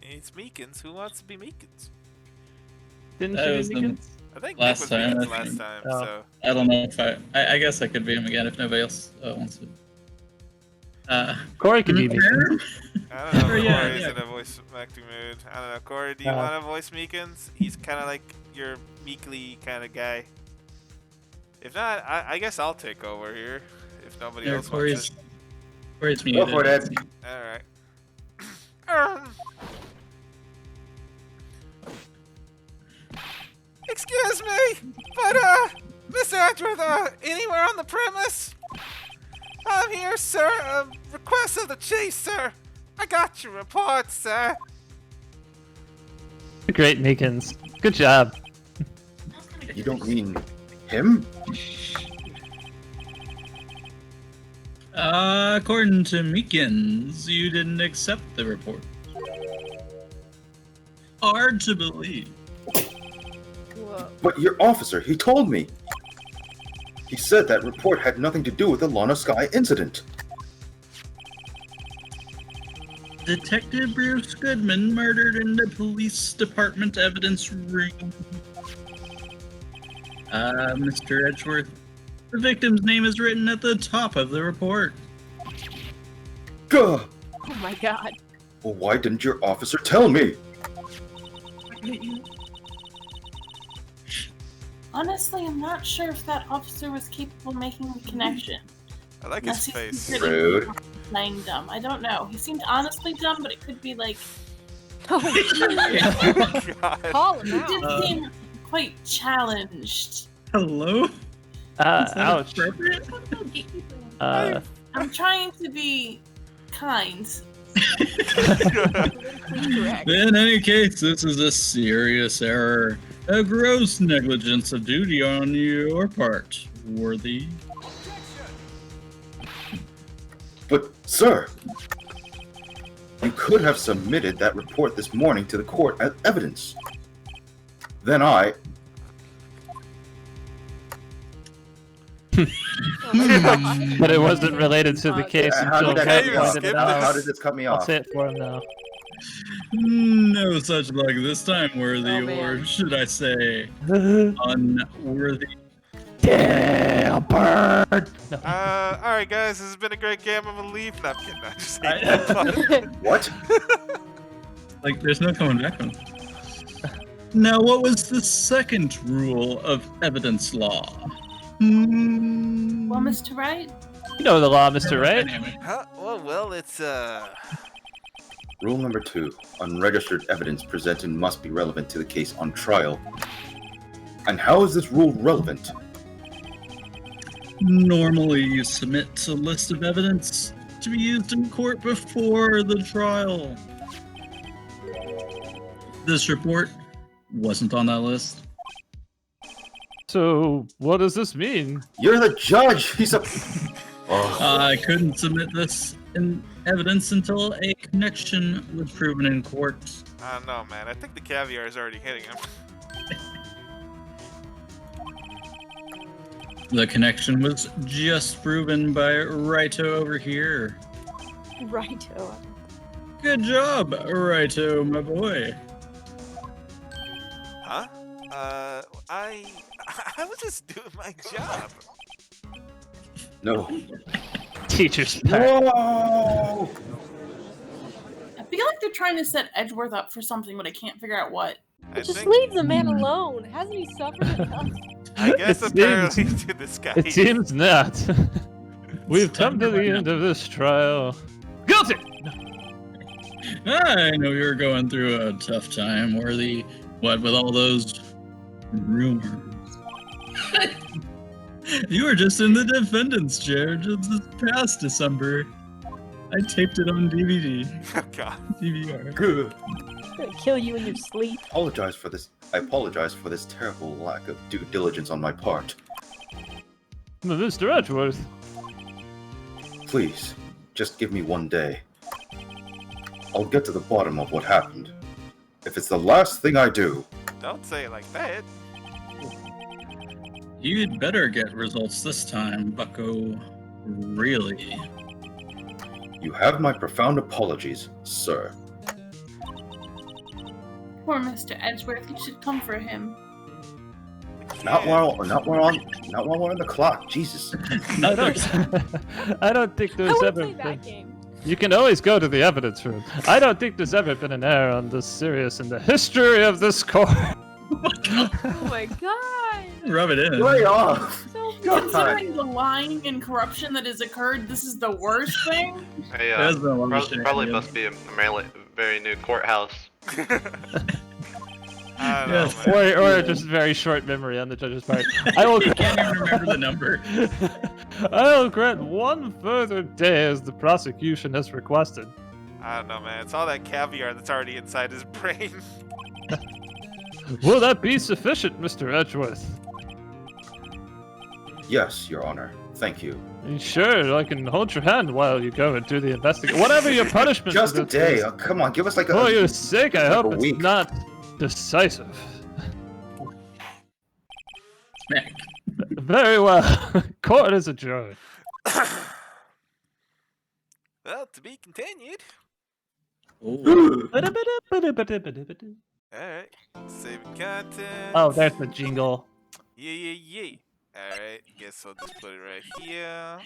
It's Meekins. Who wants to be Meekins? Didn't That you was Meekins? I think Last Nick was time, Meekins I last think. time, Oh. so. I don't know if I guess I could be him again if nobody else wants to. Corey can be me. I don't know if Sure, yeah, Corey's yeah. in a voice acting mood. I don't know. Corey, do you Uh, want to voice Meekins? He's kind of like your meekly kind of guy. If not, I guess I'll take over here. If nobody Yeah, else wants Corey's Go muted. for it, Ed. it. Alright. Excuse me, but Mr. Edgeworth, anywhere on the premise? I'm here, sir. Request of the chief, sir. I got your report, sir. Great, Meekins. Good job. You don't mean him? According to Meekins, you didn't accept the report. Hard to believe. Whoa. But your officer, he told me. He said that report had nothing to do with the Lana Sky incident. Detective Bruce Goodman murdered in the police department evidence room. Mr. Edgeworth, the victim's name is written at the top of the report. Gah! Oh my god. Well, why didn't your officer tell me? Honestly, I'm not sure if that officer was capable of making the connection. I like his face. Rude. Playing dumb. I don't know. He seemed honestly dumb, but it could be like Oh, God. call him he did out. seem quite challenged. Hello? Is that Ouch. appropriate? I'm trying to be kind. Politically correct. In any case, this is a serious error. A gross negligence of duty on your part, Worthy. But, sir, you could have submitted that report this morning to the court as evidence. Then I... But it wasn't related to the case How until did that Matt cut me off? pointed it How out. did this cut me I'll off? say it for him now. No such luck this time, Worthy, Oh, man. or should I say, unworthy. Damn, bird! No. Alright, guys, this has been a great game. I'm gonna leave. No, I'm kidding. I'm just saying. What? Like, there's no coming back from. Now, what was the second rule of evidence law? Well, Mr. Wright, You know the law, Mr. Wright. Huh? Well, it's Rule number 2. Unregistered evidence presented must be relevant to the case on trial. And how is this rule relevant? Normally, you submit a list of evidence to be used in court before the trial. This report wasn't on that list. So, what does this mean? You're the judge! He's a... Oh, I couldn't submit this in evidence until a connection was proven in court. I don't know, man. I think the caviar is already hitting him. The connection was just proven by Raito over here. Righto. Good job, Raito, my boy. Huh? I was just doing my job. no. Teacher's pet. Whoa! I feel like they're trying to set Edgeworth up for something, but I can't figure out what. I Just think, leave the man alone. Hasn't he suffered enough? I guess It apparently seems- to this guy. It seems not. We've come to the end of this trial. Guilty! I know you're going through a tough time, Worthy. What with all those rumors? You were just in the defendant's chair just this past December. I taped it on DVD. Oh, God. DVR. Good. I'm gonna kill you in your sleep. I apologize for this terrible lack of due diligence on my part. Mr. Edgeworth. Please, just give me one day. I'll get to the bottom of what happened. If it's the last thing I do, Don't say it like that. You'd better get results this time, bucko. Really. you have my profound apologies, sir. Poor Mr. Edgeworth, you should comfort him. Not while we're on the clock. Jesus. I don't think I there's would ever play been. that game. You can always go to the evidence room. I don't think there's ever been an error on this serious in the history of this court. Oh my god. Rub it in. Lay off. So God. Considering the lying and corruption that has occurred, this is the worst thing. Hey, There's been a lot of probably shit, must be a very new courthouse. I don't know, Yes. man. Or just very short memory on the judge's part. I will. I can't even remember the number. I'll grant one further day as the prosecution has requested. I don't know, man. It's all that caviar that's already inside his brain. Will that be sufficient, Mr. Edgeworth? Yes, Your Honor. Thank you. Sure, I can hold your hand while you go and do the investigation. Whatever your punishment Just for a this day. is. Oh, come on, give us like For a. your sake, I like hope a it's week. not decisive. Smack. Very well. Court is adjourned. Well, to be continued. Ooh. Alright. Saving content. Oh, there's the jingle. Yeah. Alright. Guess I'll just put it right here.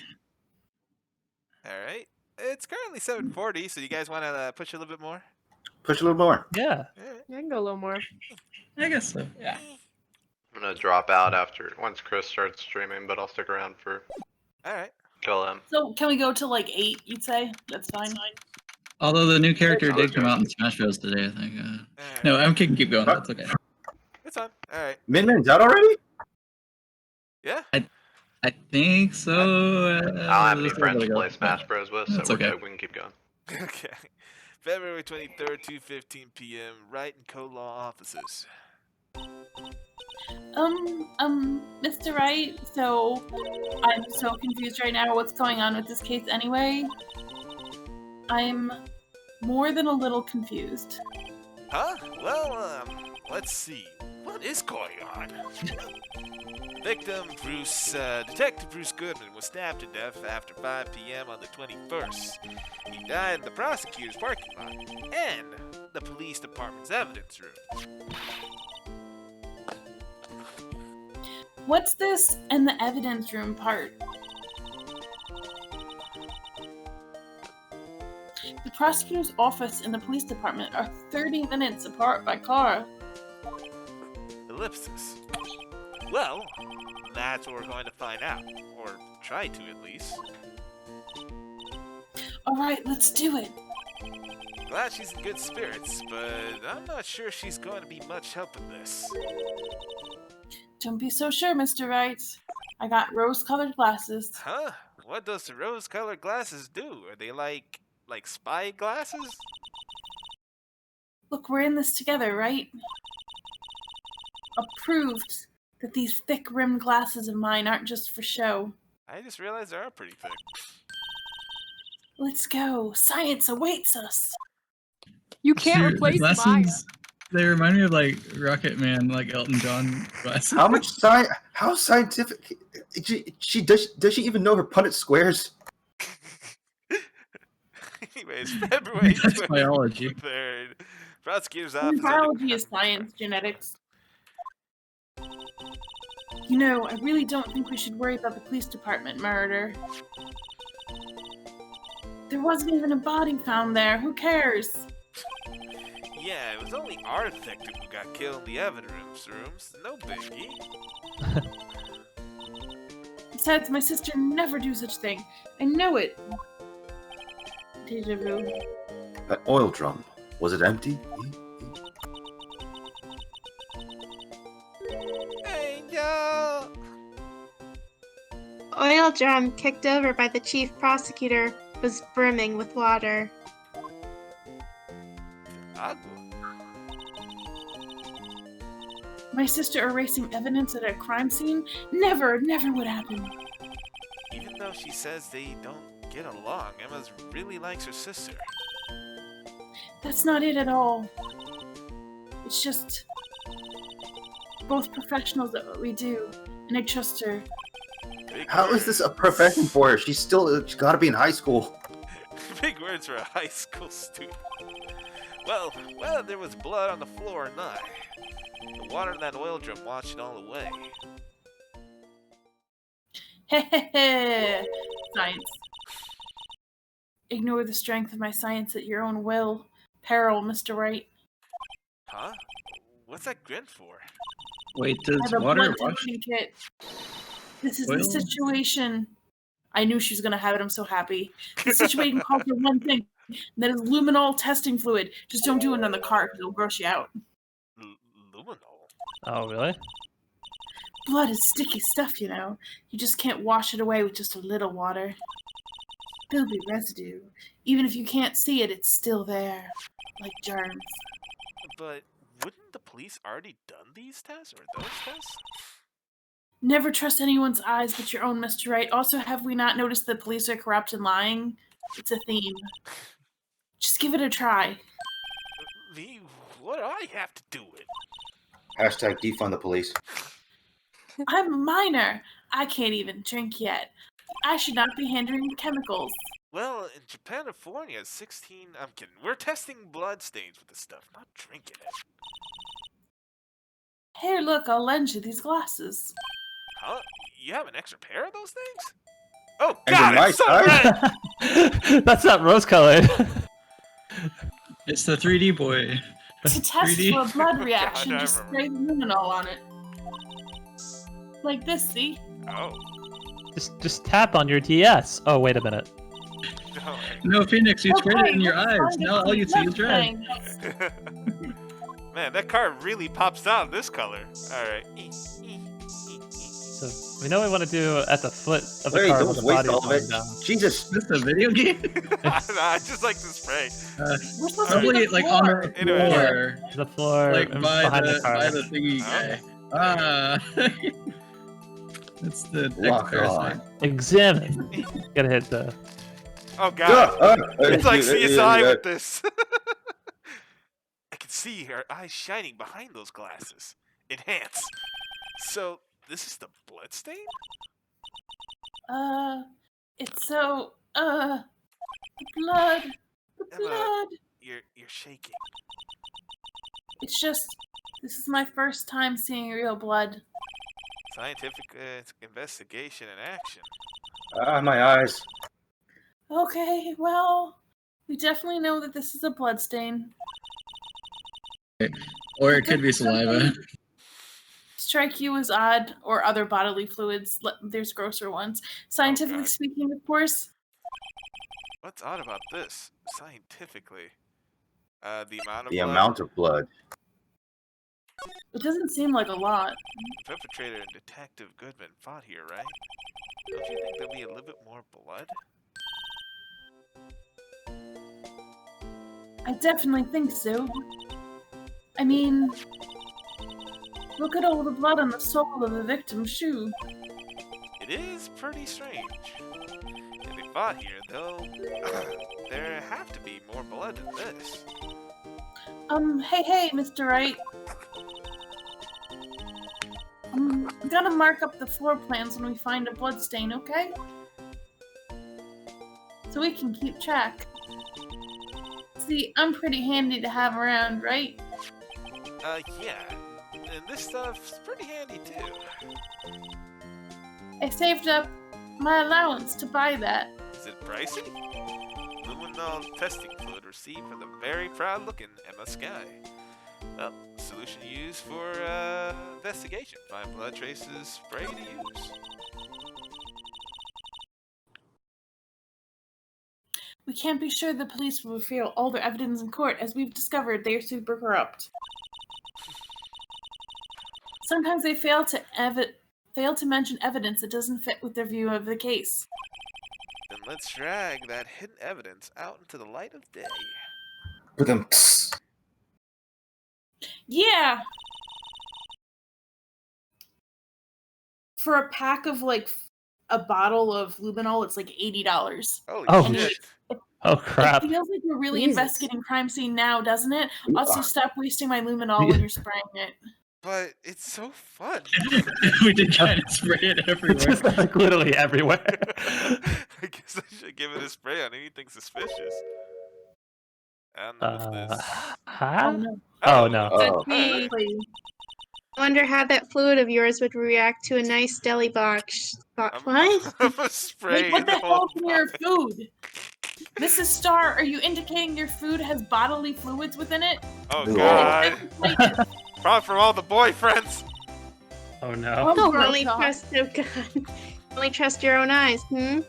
Alright. It's currently 7:40, so you guys want to push a little bit more? Push a little more. Yeah. Alright. I can go a little more. I guess so. Yeah. I'm gonna drop out once Chris starts streaming, but I'll stick around for Alright. kill him. So can we go to like 8? You'd say that's fine. Although the new character did come out in Smash Bros. Today, I think. Alright. No, I'm keep going. That's okay. It's on. Alright. Min-Min's out already? Yeah? I think so. I don't have any just a friends little to play ago. Smash Bros with, so That's we're okay. good. We can keep going. Okay. February 23rd, 2:15 p.m. Wright and Co-Law offices. Mr. Wright, so I'm so confused right now. What's going on with this case anyway? I'm more than a little confused. Huh? Well, let's see. What is going on? Victim Detective Bruce Goodman was stabbed to death after 5 p.m. on the 21st. He died in the prosecutor's parking lot and the police department's evidence room. What's this and the evidence room part? The prosecutor's office and the police department are 30 minutes apart by car. Ellipsis. Well, that's what we're going to find out. Or try to, at least. Alright, let's do it. Glad she's in good spirits, but I'm not sure she's going to be much help in this. Don't be so sure, Mr. Wright. I got rose-colored glasses. Huh? What does the rose-colored glasses do? Are they like spy glasses? Look, we're in this together, right? Approved that these thick-rimmed glasses of mine aren't just for show. I just realized they are pretty thick. Let's go. Science awaits us. You can't Dude, the replace Maya. glasses, they remind me of like Rocket Man, like Elton John glasses. How scientific? Does she even know her Punnett squares? Anyways, February That's biology. 23rd. Prosecutor's office. Biology is science, genetics. You know, I really don't think we should worry about the police department murder. There wasn't even a body found there. Who cares? Yeah, it was only our detective who got killed in the evidence rooms. No biggie. Besides, my sister never do such thing. I know it. Deja vu. That oil drum, was it empty? Angel! Oil drum kicked over by the chief prosecutor was brimming with water. Agua. My sister erasing evidence at a crime scene? Never would happen. Even though she says they don't get along, Emma really likes her sister. That's not it at all. It's just both professionals at what we do, and I trust her. Big How is words. this a profession for her? She's got to be in high school. Big words for a high school student. Well, whether there was blood on the floor or not, The water in that oil drum washed it all away. Hehehe. Science. Ignore the strength of my science at your own will. Peril, Mr. Wright. Huh? What's that grin for? Wait, I does have a water blood wash testing kit. This is the oil? situation. I knew she was going to have it. I'm so happy. The situation calls for one thing, and that is luminol testing fluid. Just don't do it on the car because it'll gross you out. Luminol? Oh, really? Blood is sticky stuff, you know. You just can't wash it away with just a little water. There'll be residue. Even if you can't see it, it's still there. Like germs. But wouldn't the police already done these tests or those tests? Never trust anyone's eyes but your own, Mr. Wright. Also, have we not noticed the police are corrupt and lying? It's a theme. Just give it a try. Me? What do I have to do it? Hashtag defund the police. I'm a minor. I can't even drink yet. I should not be handling chemicals. Well, in Japan, California, 16... I'm kidding. We're testing blood stains with this stuff, not drinking it. Here, look, I'll lend you these glasses. Huh? You have an extra pair of those things? Oh, And God, in my it's so size? red! That's not rose-colored. It's the 3D boy. To test 3D. for a blood reaction, God, I just remember. spray luminol on it. Like this, see? Oh. Just tap on your DS. Oh, wait a minute. No. No, Phoenix, you sprayed it in your let's eyes. find Now out all you see is what red. thing. Man, that car really pops out this color. Alright. So we know we want to do at the foot of the Wait, car don't where the waste body is all of going it. down. Jesus. Is this a video game? I just like to spray. We're supposed to Probably be the like on floor. the Anyway. floor. The floor Like by behind the the car. thingy guy. Ah. That's the Lock parasite. on. Examine. Gotta hit the. Oh, God. It's like CSI yeah. with this. I can see her eyes shining behind those glasses. Enhance. So, this is the blood stain? It's so, the blood. The Emma. blood. You're shaking. It's just, this is my first time seeing real blood. Scientific investigation and action. Ah, my eyes. Okay, well, we definitely know that this is a blood stain. Or it could be saliva. Strike you as odd, or other bodily fluids. There's grosser ones. Scientifically God. speaking, of course. What's odd about this, scientifically? The amount of The blood. amount of blood. It doesn't seem like a lot. The perpetrator and Detective Goodman fought here, right? Don't you think there'll be a little bit more blood? I definitely think so. I mean, look at all the blood on the sole of the victim's shoe. It is pretty strange. If they fought here, though, there have to be more blood than this. Hey, Mr. Wright. I'm gonna mark up the floor plans when we find a blood stain, okay? So we can keep track. See, I'm pretty handy to have around, right? Yeah. And this stuff's pretty handy, too. I saved up my allowance to buy that. Is it pricey? Luminol testing fluid received from the very proud-looking Emma Sky. Well, solution used for investigation. Find blood traces, spray to use. We can't be sure the police will reveal all their evidence in court. As we've discovered, they are super corrupt. Sometimes they fail to mention evidence that doesn't fit with their view of the case. Then let's drag that hidden evidence out into the light of day. But then, Yeah! For a pack of, like, a bottle of luminol, it's like $80. Holy Oh, shit. Oh crap! It feels like we're really Jesus. investigating crime scene now, doesn't it? Also, stop wasting my luminol when you're spraying it. But it's so fun. We did kind of spray it It's everywhere. just like literally everywhere. I guess I should give it a spray on anything suspicious. I don't know what's this. Huh? no. Oh no! oh, Honestly, I wonder how that fluid of yours would react to a nice deli box. What? I'm a spray Wait, what the the whole hell's in your time. food? Mrs. Starr, are you indicating your food has bodily fluids within it? Oh Ugh. god. Like, Probably from all the boyfriends. Oh no. Oh my Only god. trust only trust your own eyes.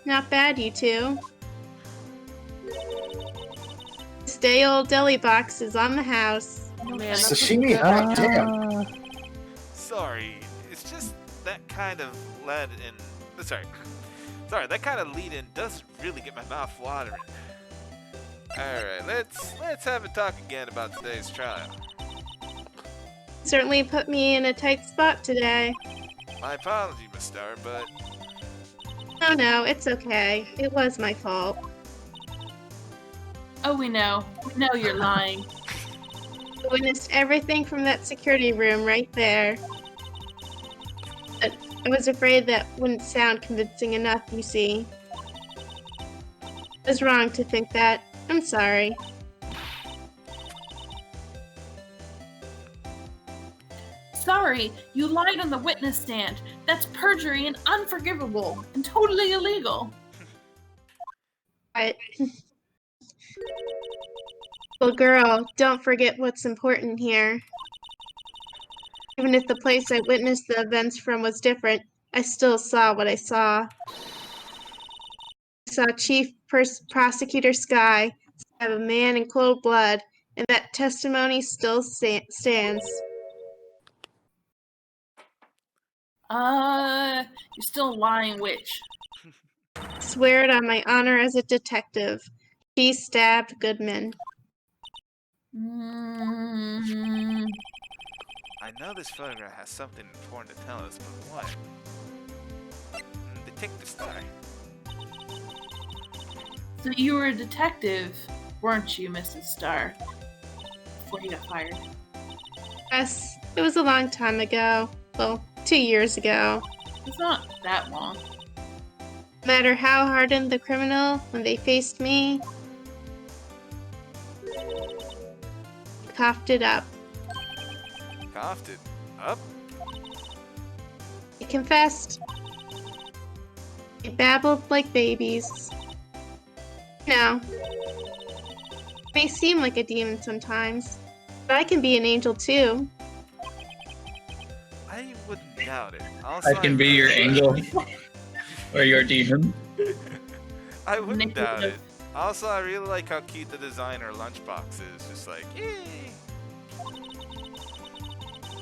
Not bad, you two. This day old deli box is on the house. Oh, man, that's Sashimi, what- goddamn. Sorry, it's just that kind of lead in. Sorry, that kind of lead-in doesn't really get my mouth watering. All right, let's have a talk again about today's trial. Certainly put me in a tight spot today. My apology, Miss Starr, but Oh no, it's okay. It was my fault. oh, we know. We know you're lying. I witnessed everything from that security room right there. But I was afraid that wouldn't sound convincing enough, you see. I was wrong to think that. I'm sorry. Sorry, you lied on the witness stand. That's perjury and unforgivable and totally illegal. But... Well, girl, don't forget what's important here. Even if the place I witnessed the events from was different, I still saw what I saw. I saw Chief Prosecutor Sky stab a man in cold blood, and that testimony still stands. You're still a lying witch. Swear it on my honor as a detective. She stabbed Goodman. Mm, I know this photograph has something important to tell us, but what? Detective Starr. so you were a detective, weren't you, Mrs. Starr? Before you got fired. Yes, it was a long time ago. Well, 2 years ago. It's not that long. No matter how hardened the criminal, when they faced me, they coughed it up. Coughed it up? They confessed. They babbled like babies. No. I may seem like a demon sometimes, but I can be an angel too. I wouldn't doubt it. Also, I can be your angel or your demon. I wouldn't doubt it. Manipulative. Also, I really like how cute the designer lunchbox is. Just like, yay!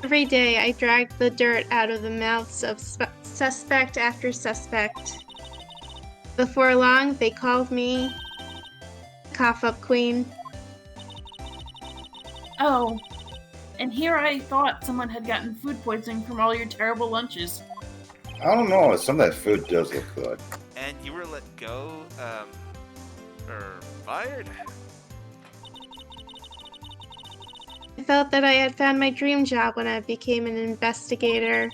Every day I dragged the dirt out of the mouths of suspect after suspect. Before long, they called me Cough Up Queen. Oh, and here I thought someone had gotten food poisoning from all your terrible lunches. I don't know. Some of that food does look good. And you were let go, or fired? I felt that I had found my dream job when I became an investigator.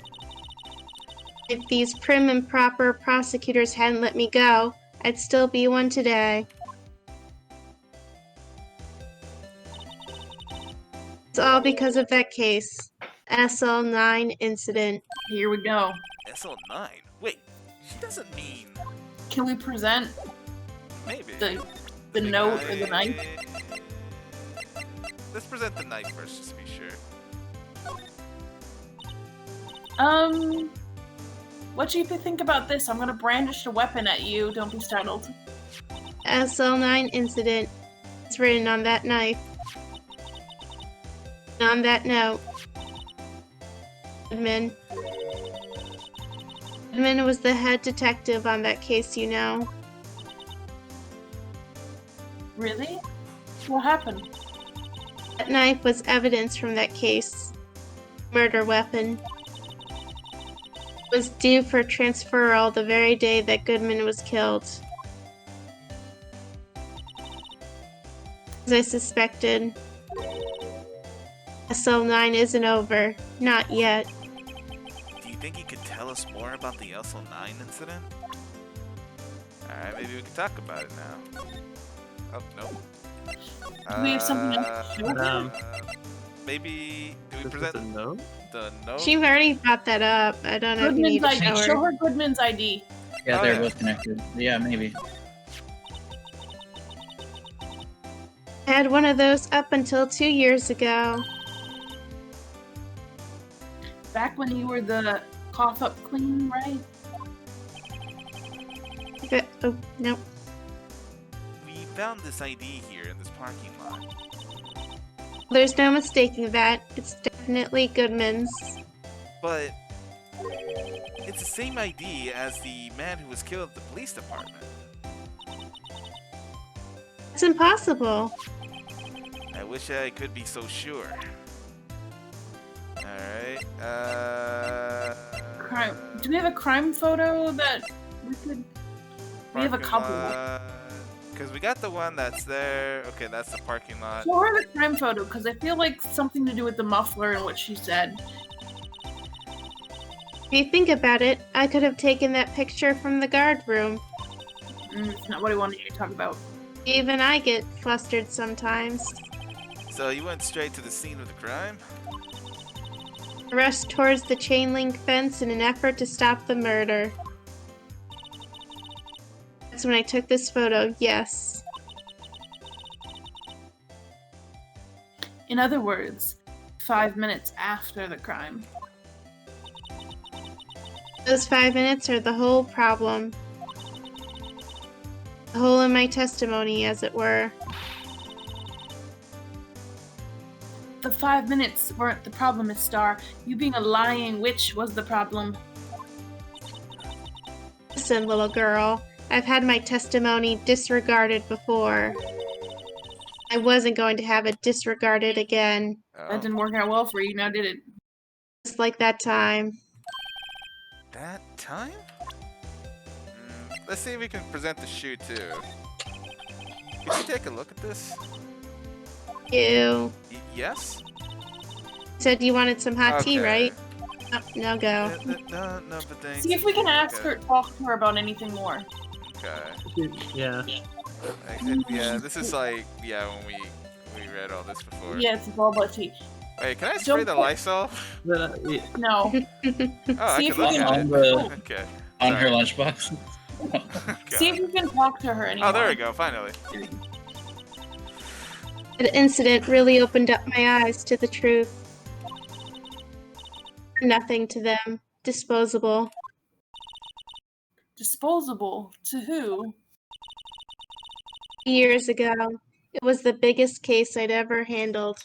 If these prim and proper prosecutors hadn't let me go, I'd still be one today. It's all because of that case. SL9 incident. Here we go. SL9? Wait, she doesn't mean... Can we present Maybe. the big note or the knife? Let's present the knife first, just to be sure. What do you think about this? I'm gonna brandish a weapon at you. Don't be startled. SL9 incident. It's written on that knife. And on that note, Goodman. Goodman was the head detective on that case, you know. Really? What happened? That knife was evidence from that case. Murder weapon. It was due for transferal the very day that Goodman was killed. As I suspected, SL9 isn't over. Not yet. Do you think you could tell us more about the SL9 incident? Alright, maybe we can talk about it now. Oh, no. Do we have something else to show him? Maybe... Do we This is present a note? the note? She's already brought that up. I don't know if you need Goodman's to ID. show Show her. her Goodman's ID. Yeah, Oh, they're yeah. both connected. Yeah, maybe. I had one of those up until 2 years ago. Back when you were the cough up queen, right? Oh, nope. We found this ID here in this parking lot. There's no mistaking that. It's definitely Goodman's. But it's the same ID as the man who was killed at the police department. It's impossible. I wish I could be so sure. Alright, Crime. Do we have a crime photo that we could? We have a couple. Because we got the one that's there. Okay, that's the parking lot. Show her the crime photo, because I feel like something to do with the muffler and what she said. If you think about it, I could have taken that picture from the guard room. It's not what I wanted you to talk about. Even I get flustered sometimes. So you went straight to the scene of the crime? I rushed towards the chain link fence in an effort to stop the murder. That's when I took this photo, yes. In other words, 5 minutes after the crime. Those 5 minutes are the whole problem. The hole in my testimony, as it were. The 5 minutes weren't the problem, Miss Starr. You being a lying witch was the problem. Listen, little girl. I've had my testimony disregarded before. I wasn't going to have it disregarded again. That didn't work out well for you, now did it? Just like that time. That time? Let's see if we can present the shoe too. Could you take a look at this? You Yes? said you wanted some hot tea, Okay. right? Oh, no go. No, but thanks. See if we can ask Okay. her, talk to her about anything more. Okay. Yeah. Yeah, this is like, when we read all this before. Yeah, it's a bubble tea. Wait, can I spray the put- Lysol? Yeah. No. Oh, I See can if we look can- at On it. the Okay. on her Sorry. lunchbox. See if you can talk to her anymore. Oh, there we go, finally. That incident really opened up my eyes to the truth. Nothing to them. Disposable. Disposable? To who? Years ago, it was the biggest case I'd ever handled.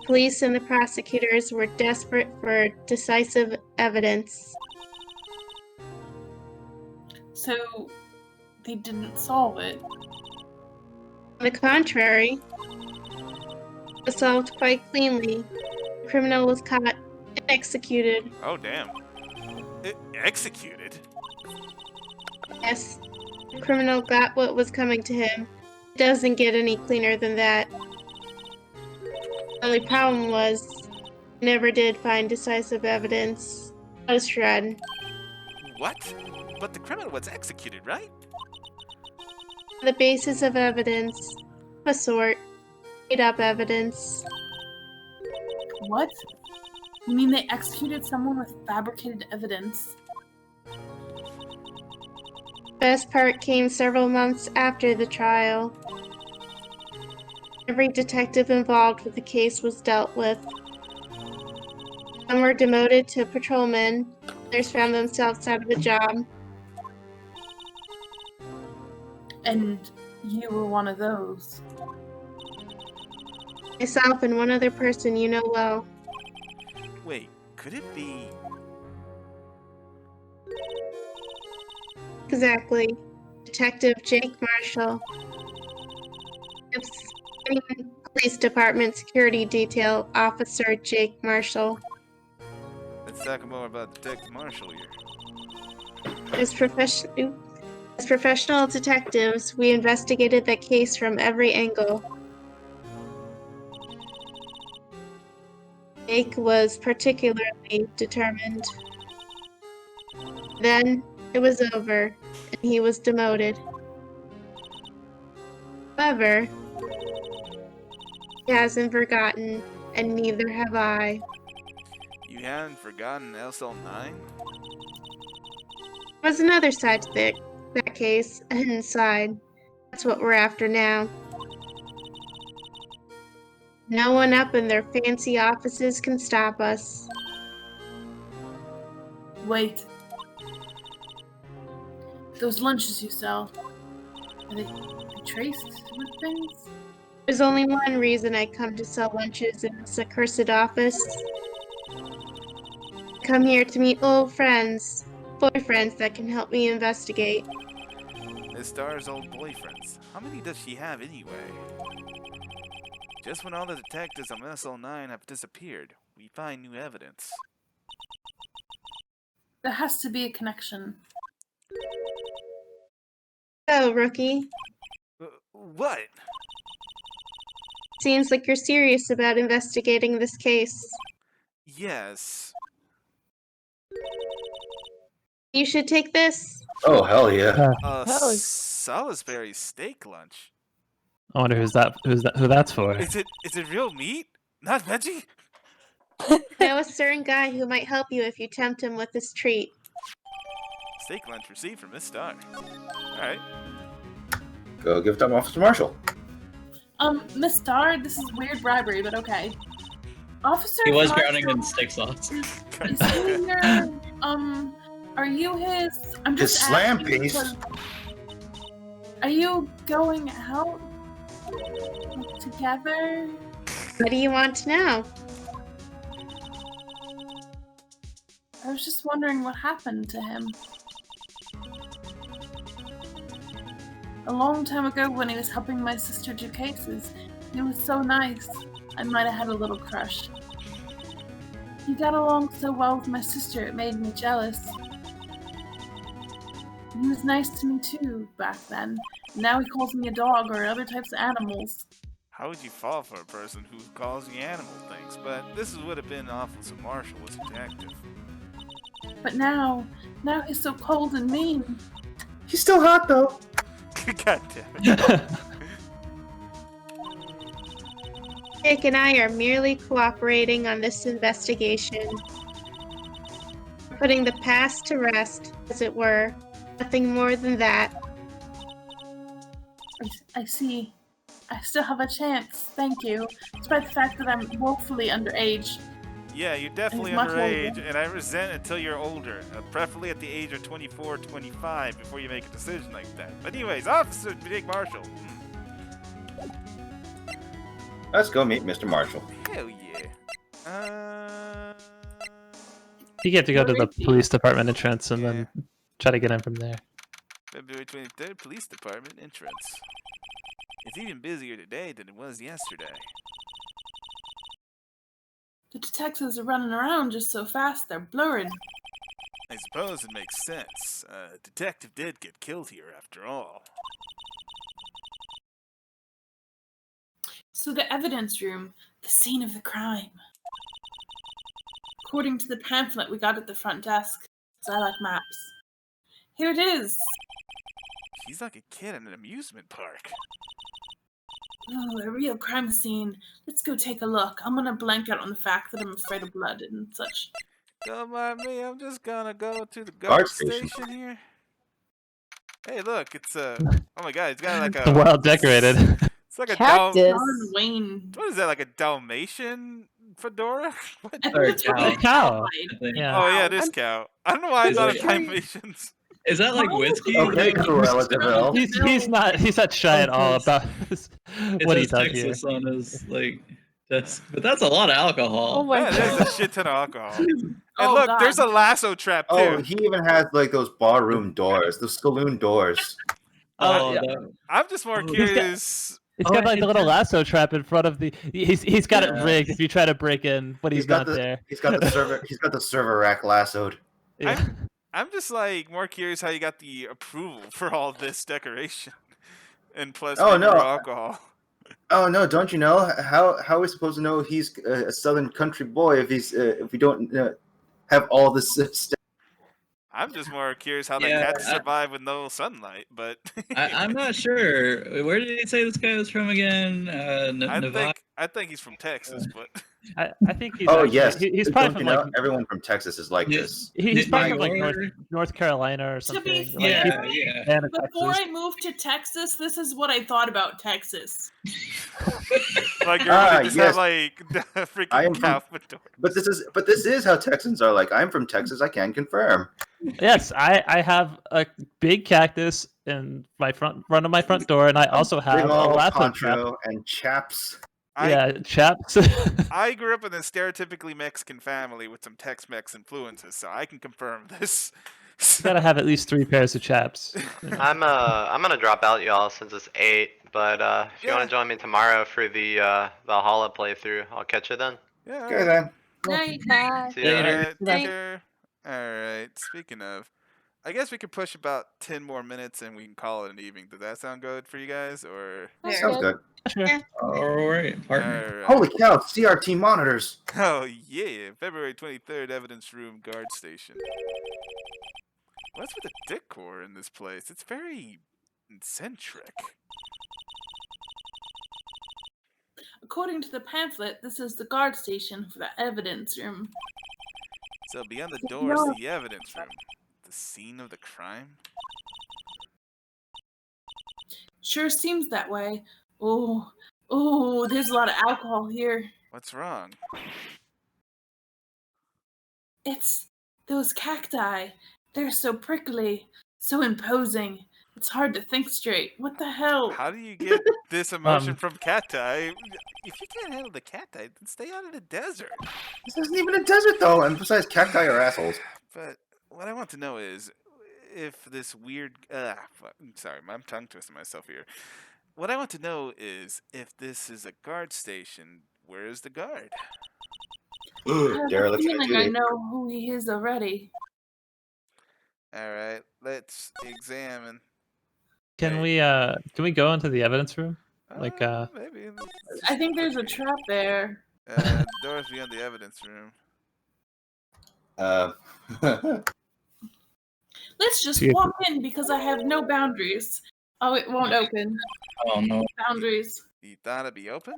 Police and the prosecutors were desperate for decisive evidence. So, they didn't solve it. On the contrary, it was solved quite cleanly. The criminal was caught and executed. Oh, damn. Executed? Yes, the criminal got what was coming to him. It doesn't get any cleaner than that. The only problem was, I never did find decisive evidence. Not a shred. What? But the criminal was executed, right? The basis of evidence, of a sort, made up evidence. What? You mean they executed someone with fabricated evidence? Best part came several months after the trial. Every detective involved with the case was dealt with. Some were demoted to patrolmen, others found themselves out of a job. And you were one of those. Myself and one other person you know well. Wait, could it be... Exactly. Detective Jake Marshall. Police Department Security Detail Officer Jake Marshall. Let's talk more about Detective Marshall here. As professional detectives, we investigated that case from every angle. Jake was particularly determined. Then, it was over, and he was demoted. However, He hasn't forgotten, and neither have I. You haven't forgotten SL9? There was another side to that case, a hidden side. That's what we're after now. No one up in their fancy offices can stop us. Wait. Those lunches you sell, are they traced with things? There's only one reason I come to sell lunches in this accursed office. I come here to meet old friends, boyfriends that can help me investigate. Miss Star's old boyfriends. How many does she have anyway? Just when all the detectives on SL9 have disappeared, we find new evidence. There has to be a connection. So, rookie, What? seems like you're serious about investigating this case. Yes. You should take this. Oh, hell yeah. Salisbury steak lunch. I wonder who that's for. Is it real meat? Not veggie? I know a certain guy who might help you if you tempt him with this treat. Steak lunch received from Miss Star. Alright. Go give it to Officer Marshall. Miss Starr, this is weird bribery, but okay. Officer He was Marshall, drowning in steak sauce. is he your, are you his, I'm His just slam asking piece. because- Are you going out together? What do you want to know? I was just wondering what happened to him. A long time ago when he was helping my sister do cases, he was so nice. I might have had a little crush. He got along so well with my sister, it made me jealous. He was nice to me too, back then. Now he calls me a dog or other types of animals. How would you fall for a person who calls you animal things? But this would have been Officer Marshall was a detective. But now he's so cold and mean. He's still hot, though. God damn it. Jake and I are merely cooperating on this investigation. Putting the past to rest, as it were. Nothing more than that. I see. I still have a chance, thank you. Despite the fact that I'm woefully underage. Yeah, you're definitely He's much underage, older. and I resent until you're older. Preferably at the age of 24, 25 before you make a decision like that. But anyways, Officer Jake Marshall. Let's go meet Mr. Marshall. Hell yeah. You get to go to the police department entrance and then try to get in from there. February 23rd, Police Department entrance. It's even busier today than it was yesterday. The detectives are running around just so fast they're blurred. I suppose it makes sense. A detective did get killed here after all. So the evidence room, the scene of the crime. According to the pamphlet we got at the front desk, 'cause I like maps. Here it is. She's like a kid in an amusement park. Oh, a real crime scene. Let's go take a look. I'm gonna blank out on the fact that I'm afraid of blood and such. Don't mind me, I'm just gonna go to the Guard guard station. station here. Hey, look, it's oh my god, it's got like It's a well decorated. It's like a Cactus. John Wayne. What is that? Like a Dalmatian fedora? What? I think Or that's what cow. they Cow. call I think. Yeah. Oh yeah, this cow. I don't know why I Is thought it- of Dalmatians. Is that like whiskey? Okay, Like, relative elf. He's not shy at all about what he it says does here. Texas on his like desk, but that's a lot of alcohol. Oh my Yeah, there's god. a shit ton of alcohol. And Oh, look, God. there's a lasso trap too. Oh, he even has like those barroom doors, those saloon doors. Oh, yeah. that- I'm just more Oh, he's curious. It's Oh, got like it the little does. lasso trap in front of the. He's got it Yeah. rigged if you try to break in, but he's not got the there. he's got the server he's got the server rack lassoed. Yeah. I'm just like more curious how you got the approval for all this decoration, and plus Oh, maybe no. alcohol. Oh no, don't you know how are we supposed to know he's a southern country boy if we don't have all this stuff? I'm just more curious how Yeah, the cats survive with no sunlight, but I'm not sure. Where did he say this guy was from again? Nevada? I think he's from Texas, but I think he's Oh actually, yes. he's Don't probably you from know? like Everyone from Texas is like Yeah. this. he's probably from like New York? North Carolina or To be something. Like, fair, Yeah. before Texas. I moved to Texas, this is what I thought about Texas. like everybody just yes. have like the I freaking am cow from- fedora. But this is how Texans are like. I'm from Texas. I can confirm. Yes, I have a big cactus in my front of my front door, and I also have Big a old lasso trap. poncho and chaps. Yeah, chaps. I grew up in a stereotypically Mexican family with some Tex-Mex influences, so I can confirm this. You gotta have at least 3 pairs of chaps. I'm gonna drop out, y'all, since it's 8. But if you Yeah. want to join me tomorrow for the Valhalla playthrough, I'll catch you then. Yeah. Okay then. Night. Bye. See you later. Alright, Night. take care. Alright, speaking of, I guess we could push about 10 more minutes and we can call it an evening. Does that sound good for you guys? Or That's Sounds good. good. Sure. All right, partner. Alright. Holy cow! CRT monitors. Oh yeah, February 23rd, evidence room, guard station. What's with the decor in this place? It's very eccentric. According to the pamphlet, this is the guard station for the evidence room. So beyond the door is the evidence room. The scene of the crime? Sure seems that way. Oh, there's a lot of alcohol here. What's wrong? It's those cacti. They're so prickly, so imposing. It's hard to think straight. What the hell? How do you get this emotion from cacti? If you can't handle the cacti, then stay out of the desert. This isn't even a desert though. And besides, cacti are assholes. But what I want to know is if this weird... sorry, I'm tongue twisting myself here. What I want to know is if this is a guard station, where is the guard? I have a Derelict feeling I duty. know who he is already. Alright, let's examine. Can we go into the evidence room? Like, Maybe. I think there's a trap there. Doors beyond the evidence room. Let's just See if- walk in because I have no boundaries. Oh, it won't open. Oh no. Boundaries. You thought it'd be open?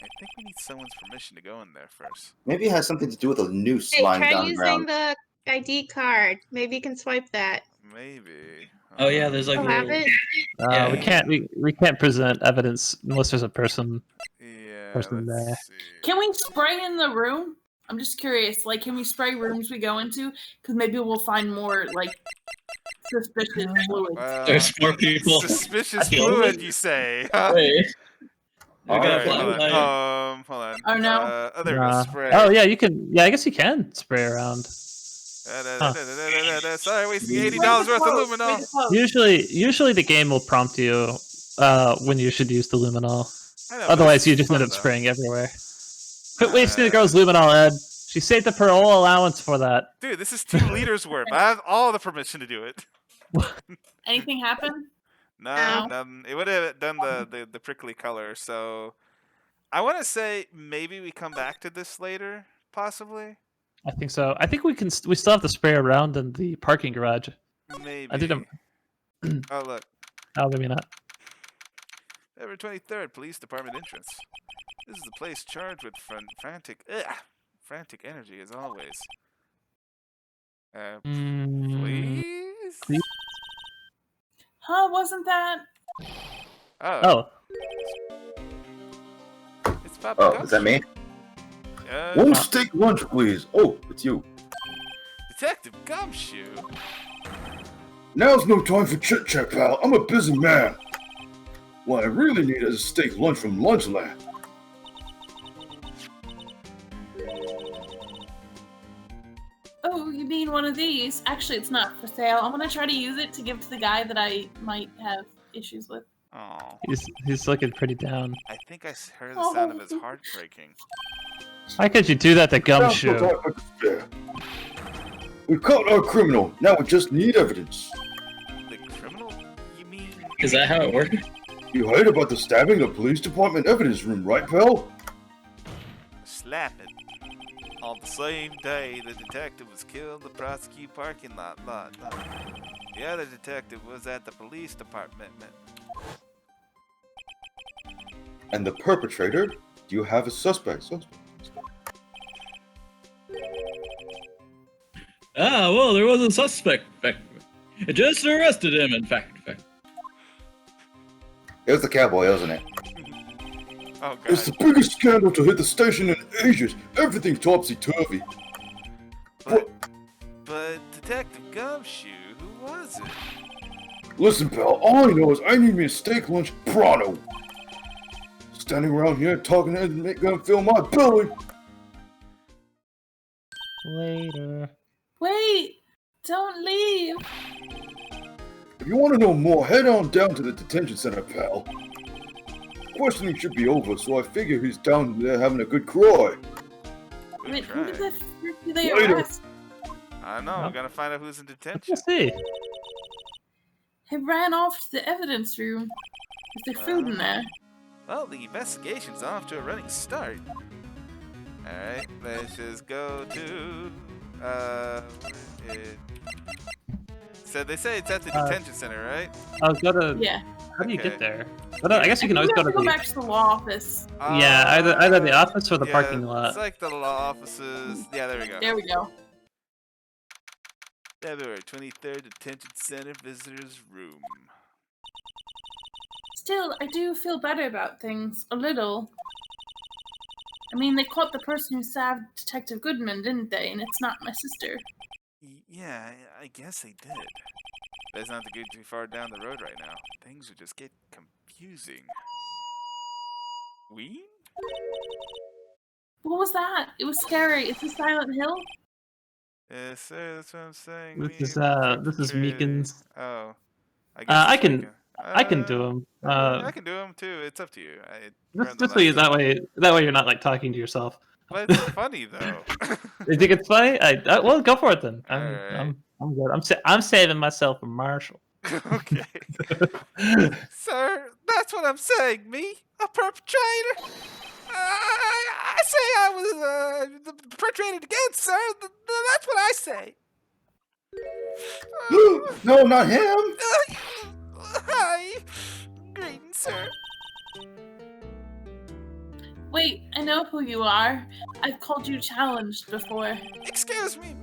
I think we need someone's permission to go in there first. Maybe it has something to do with a noose Hey, lying try down using ground. the ID card. Maybe you can swipe that. Maybe. Oh yeah, there's like Oh, have little- it? Yeah. we can't present evidence unless there's a person. Yeah, Person there. let's see. Can we spray in the room? I'm just curious. Like, can we spray rooms we go into? Because maybe we'll find more, like, suspicious fluids. There's more people. Suspicious I feel fluid, it. you say? Wait. I got a Alright, hold on. flashlight. Hold on. Oh, no. There we go. Spray. Oh yeah, you can. Yeah, I guess you can spray around. Sorry, wasting $80 Spray the worth of clothes, luminol. spray the clothes. Usually the game will prompt you when you should use the luminol. I know, but Otherwise, it's you just fun, end up though. spraying everywhere. Quit wasting the girl's luminol, Ed. She saved up her whole allowance for that. Dude, this is 2 liters worth. I have all the permission to do it. Anything happen? No, nothing. It would have done the prickly color. So I want to say maybe we come back to this later, possibly. I think so. I think we can. We still have to spray around in the parking garage. Maybe. I didn't. Oh look, Oh, maybe not. February 23rd, police department entrance. This is the place charged with frantic energy as always. Please. Huh? Wasn't that? Oh, It's Papa Oh, is that me? Gumshoe. One steak lunch, please. Oh, it's you. Detective Gumshoe. Now's no time for chit chat, pal. I'm a busy man. What I really need is a steak lunch from Lunchland. Oh, you mean one of these? Actually, it's not for sale. I'm gonna try to use it to give to the guy that I might have issues with. Oh, he's looking pretty down. I think I heard the sound of his heart breaking. Why could you do that to Gumshoe? We caught our criminal. Now we just need evidence. The criminal? You mean? Is that how it works? You heard about the stabbing in the police department evidence room, right, pal? Slap it. On the same day the detective was killed in the prosecute parking lot. The other detective was at the police department. And the perpetrator? Do you have a suspect? Well, there was a suspect. It just arrested him, in fact. It was the cowboy, wasn't it? Oh, God. It's the biggest scandal to hit the station in ages. Everything's topsy-turvy. But Detective Gumshoe, who was it? Listen, pal, all I know is I need me a steak lunch pronto. Standing around here talking ain't gonna fill my belly. Later. Wait! Don't leave! If you want to know more, head on down to the detention center, pal. Questioning should be over, so I figure he's down there having a good cry. Wait, who Good the try. frick did they Later. arrest? I know, Huh? we're gonna find out who's in detention. Let's see. He ran off to the evidence room. Is there food in there? Well, the investigation's off to a running start. Alright, let's just go to... So they say it's at the detention center, right? I'll go to. Yeah. How do you Okay. get there? I guess you can always We go have to to go the. back to the law office. Yeah, either the office or the yeah, parking lot. It's like the law offices. Yeah, there we go. There we go. February 23rd, detention center visitors room. Still, I do feel better about things. A little. I mean, they caught the person who stabbed Detective Goodman, didn't they? And it's not my sister. Yeah, I guess they did. Best not to get too far down the road right now. Things would just get confusing. We? What was that? It was scary. It's a Silent Hill? Yes, sir, that's what I'm saying. This is Meekins. Oh. I I it's can- Meekins. I can do them. I can do them too. It's up to you. Just so you that way you're not like talking to yourself. But it's funny though. You think it's funny? Well, go for it then. Alright. I'm good. I'm saving myself for Marshall. Okay. Sir, that's what I'm saying. Me, a perpetrator. I say I was perpetrated against, sir. That's what I say. No, not him. Hi. Greetings, sir. Wait, I know who you are. I've called you challenged before. Excuse me,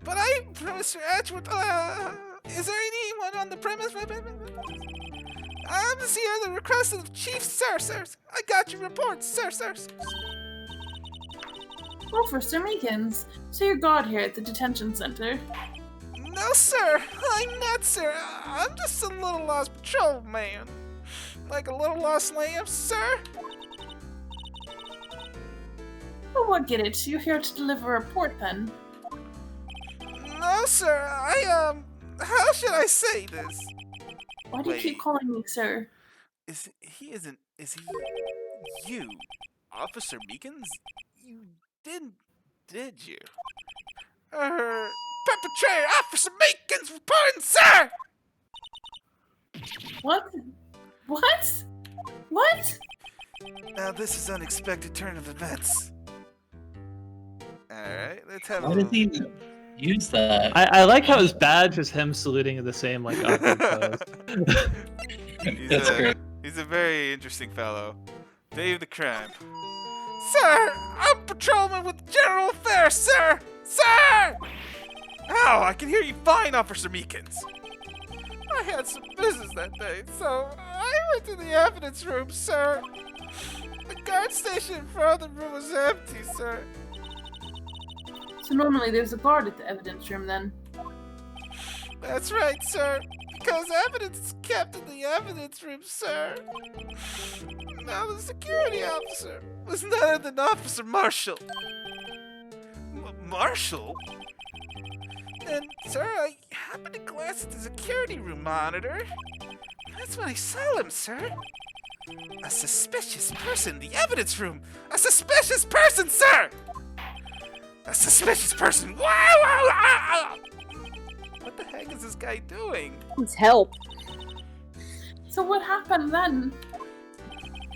but I'm Mr. Edgeworth. Is there anyone on the premise? I'm here at the request of the chief, sir. I got your report, sir. Officer Meekins, so you're God here at the detention center. No, sir. I'm not, sir. I'm just a little lost patrol man. Like a little lost lamb, sir. Oh, I get it. You're here to deliver a report then. No, sir. How should I say this? Why do you keep Wait. calling me sir? Is he you, Officer Meekins? You did you? Perpetrator Officer Meekins reporting, sir! What? What? What? Now this is unexpected turn of events. Alright, let's have a Why little... did he use that? I like how his badge is him saluting in the same like awkward pose. That's great. He's a very interesting fellow. Dave the Crime. Sir! I'm patrolman with General Affairs, sir! Sir! Ow, I can hear you fine, Officer Meekins. I had some business that day, so I went to the evidence room, sir. The guard station in front of the room was empty, sir. So normally there's a guard at the evidence room then. That's right, sir. Because evidence is kept in the evidence room, sir. Now the security officer was none other than Officer Marshall. Marshall? And, sir, I happened to glance at the security room monitor. That's when I saw him, sir. A suspicious person in the evidence room. A suspicious person, sir! A suspicious person. Wow! What the heck is this guy doing? Please help. So what happened then?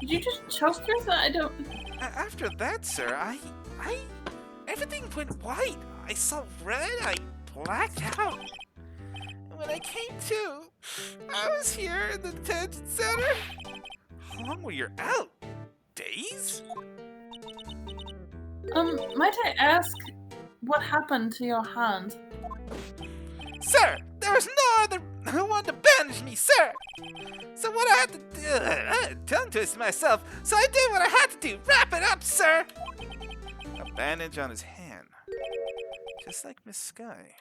Did you just choke yourself? I don't... After that, sir, I everything went white. I saw red. I blacked out. And when I came to, I was here in the detention center. How long were you out? Days? Might I ask what happened to your hand? Sir, there was no other one to bandage me, sir. So what I had to do, tongue twist myself, so I did what I had to do. Wrap it up, sir. A bandage on his hand. Just like Miss Sky.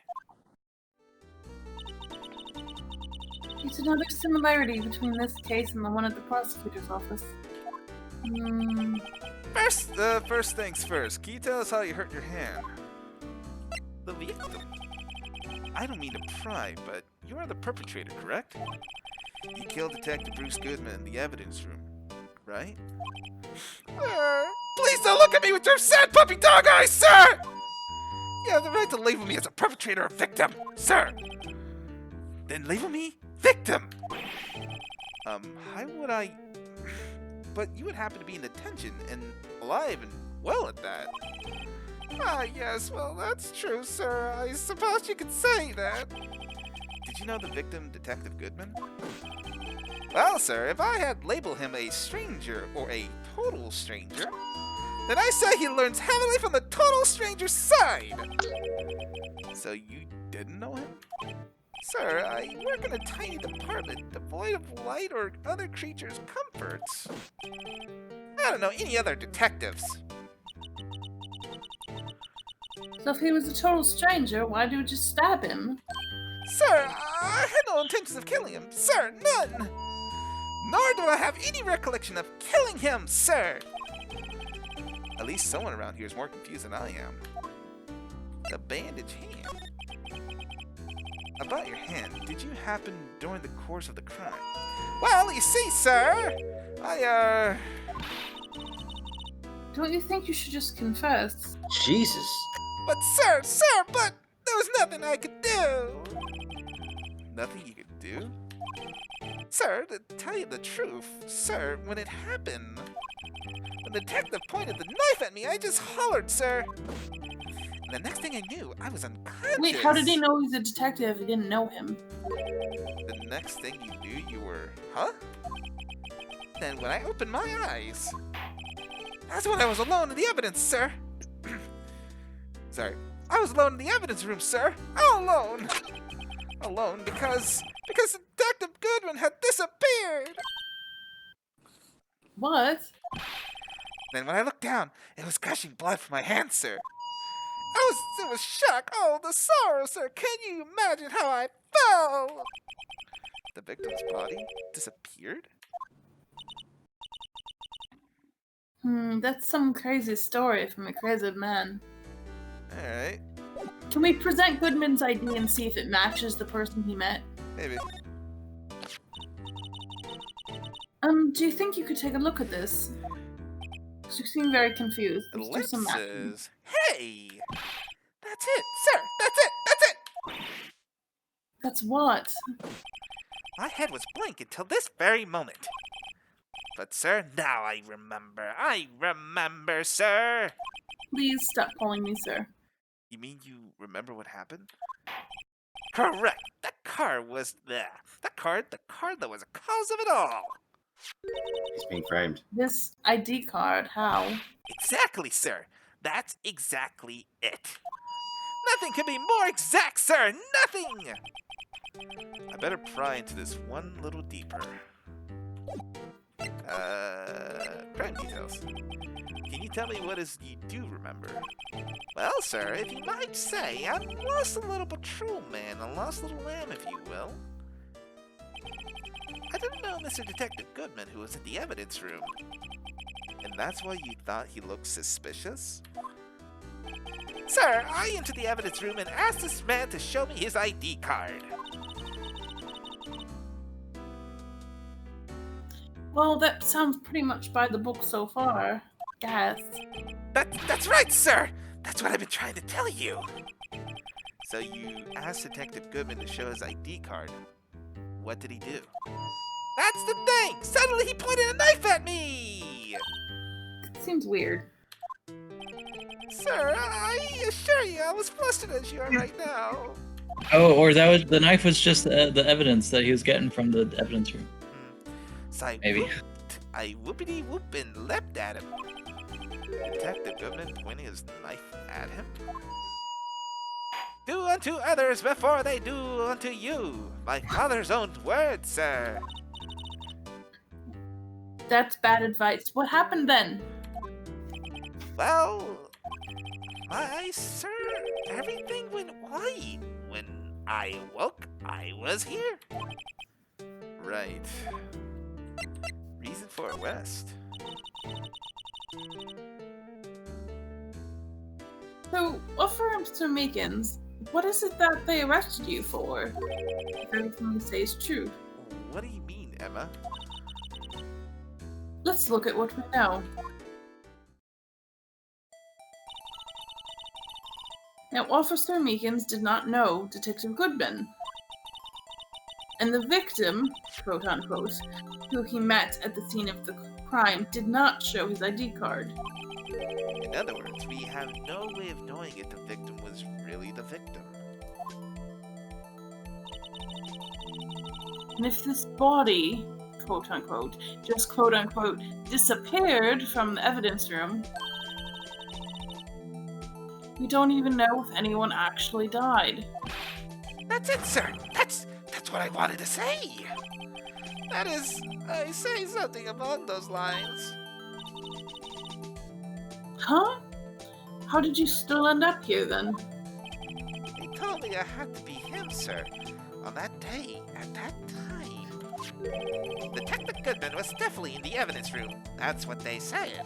It's another similarity between this case and the one at the prosecutor's office. First things first. Can you tell us how you hurt your hand? The victim. I don't mean to pry, but you are the perpetrator, correct? You killed Detective Bruce Goodman in the evidence room, right? Please don't look at me with your sad puppy dog eyes, sir! You have the right to label me as a perpetrator or victim, sir! Then label me victim! How would I... But you would happen to be in detention and alive and well at that. Ah, yes, well, that's true, sir. I suppose you could say that. Did you know the victim, Detective Goodman? Well, sir, if I had labeled him a stranger or a total stranger, then I say he learns heavily from the total stranger's side. So you didn't know him? Sir, I work in a tiny department devoid of light or other creatures' comforts. I don't know any other detectives. So if he was a total stranger, why did you just stab him? Sir, I had no intentions of killing him. Sir, none! Nor do I have any recollection of killing him, sir! At least someone around here is more confused than I am. The bandage hand. About your hand, did you happen during the course of the crime? Well, you see, sir, Don't you think you should just confess? Jesus. But sir, but there was nothing I could do. Nothing you could do? Sir, to tell you the truth, sir, when it happened, when the detective pointed the knife at me, I just hollered, sir. And the next thing I knew, I was unconscious. Wait, how did he know he's a detective if he didn't know him? The next thing you knew, you were, huh? Then when I opened my eyes, that's when I was alone in the evidence, sir. Sorry. I was alone in the evidence room, sir. All alone. Alone because Detective Goodman had disappeared. What? Then when I looked down, it was gushing blood from my hand, sir. It was shock. Oh, the sorrow, sir. Can you imagine how I felt? The victim's body disappeared? That's some crazy story from a crazy man. Alright. Can we present Goodman's ID and see if it matches the person he met? Maybe. Do you think you could take a look at this? Because you seem very confused. The Let's do lip some matching. says, hey! That's it, sir! That's it! That's what? My head was blank until this very moment. But, sir, now I remember, sir! Please stop calling me sir. You mean you remember what happened? Correct! The car that was the cause of it all! He's being framed. This ID card, how? Exactly, sir! That's exactly it! Nothing can be more exact, sir! Nothing! I better pry into this one little deeper. Crime details. Can you tell me what is you do remember? Well, sir, if you might say, I'm lost a little patrol man, a lost little lamb, if you will. I didn't know Mr. Detective Goodman, who was in the evidence room. And that's why you thought he looked suspicious? Sir, I entered the evidence room and asked this man to show me his ID card. Well, that sounds pretty much by the book so far. Guess. That's right, sir! That's what I've been trying to tell you! So you asked Detective Goodman to show his ID card. What did he do? That's the thing! Suddenly he pointed a knife at me! It seems weird. Sir, I assure you, I was flustered as you are right now. Oh, or the knife was just the evidence that he was getting from the evidence room. So Maybe. I whoopity whoop and leapt at him. Detective Goodman pointing his knife at him. Do unto others before they do unto you. My father's own words, sir. That's bad advice. What happened then? Well, sir, everything went white. When I woke, I was here. Right. Reason for arrest. So, Mr. Meekins, what is it that they arrested you for? If everything you say is true. What do you mean, Emma? Let's look at what we know. Now, Officer Meekins did not know Detective Goodman. And the victim, quote unquote, who he met at the scene of the crime, did not show his ID card. In other words, we have no way of knowing if the victim was really the victim. And if this body, quote unquote, just quote unquote, disappeared from the evidence room, we don't even know if anyone actually died. That's it, sir. That's what I wanted to say. That is, I say something along those lines. Huh? How did you still end up here then? They told me I had to be him, sir. On that day, at that time. Detective Goodman was definitely in the evidence room. That's what they said.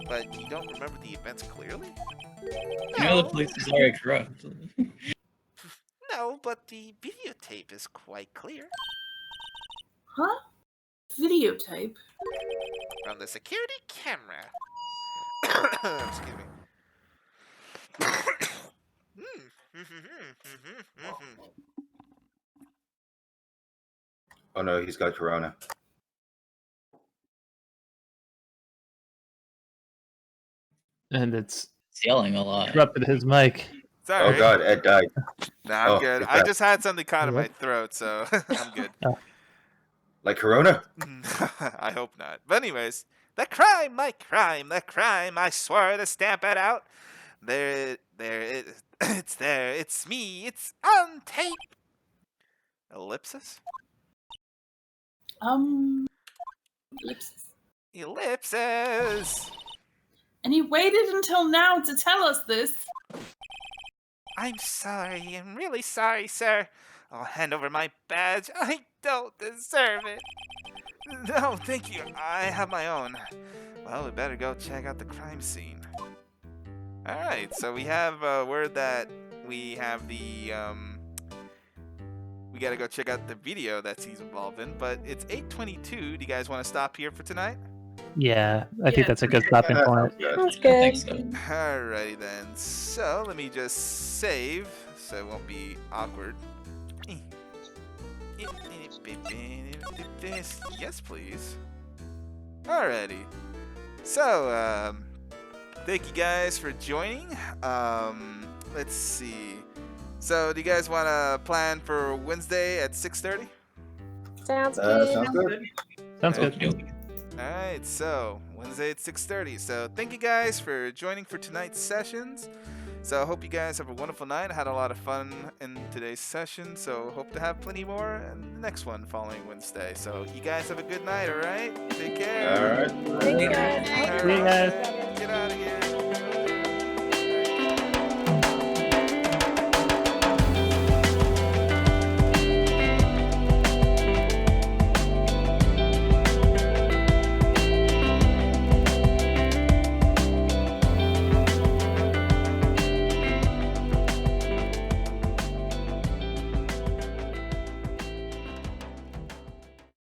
But you don't remember the events clearly? You know the police is very corrupt. No, but the videotape is quite clear. Huh? Videotape? From the security camera. Excuse me. Oh no, he's got corona. And it's Yelling a lot. interrupted his mic. Sorry. Oh god, Ed died. Nah, I'm Oh, good. get I that. just had something caught in my throat, so I'm good. Like corona? I hope not. But anyways, the crime, my crime, the crime. I swore to stamp it out. It's there. It's me. It's on tape. Ellipsis? Ellipsis. Ellipsis. And he waited until now to tell us this. I'm sorry. I'm really sorry, sir. I'll hand over my badge. I don't deserve it. No, thank you. I have my own. Well, we better go check out the crime scene. Alright, so we have word that we have the, we gotta go check out the video that he's involved in, but it's 8:22. Do you guys want to stop here for tonight? Yeah, I think that's a good stopping point. That's I good. think so. Alrighty then. So let me just save so it won't be awkward. Yes, please. Alrighty. So, thank you guys for joining. Let's see. So, do you guys want to plan for Wednesday at 6:30? Sounds good. Sounds good. Sounds good. Alright, so Wednesday at 6:30. So thank you guys for joining for tonight's sessions. So I hope you guys have a wonderful night. I had a lot of fun in today's session, so hope to have plenty more in the next one following Wednesday. So you guys have a good night, alright? Take care. Alright. Thanks, guys. Alright, See you guys. get out of here.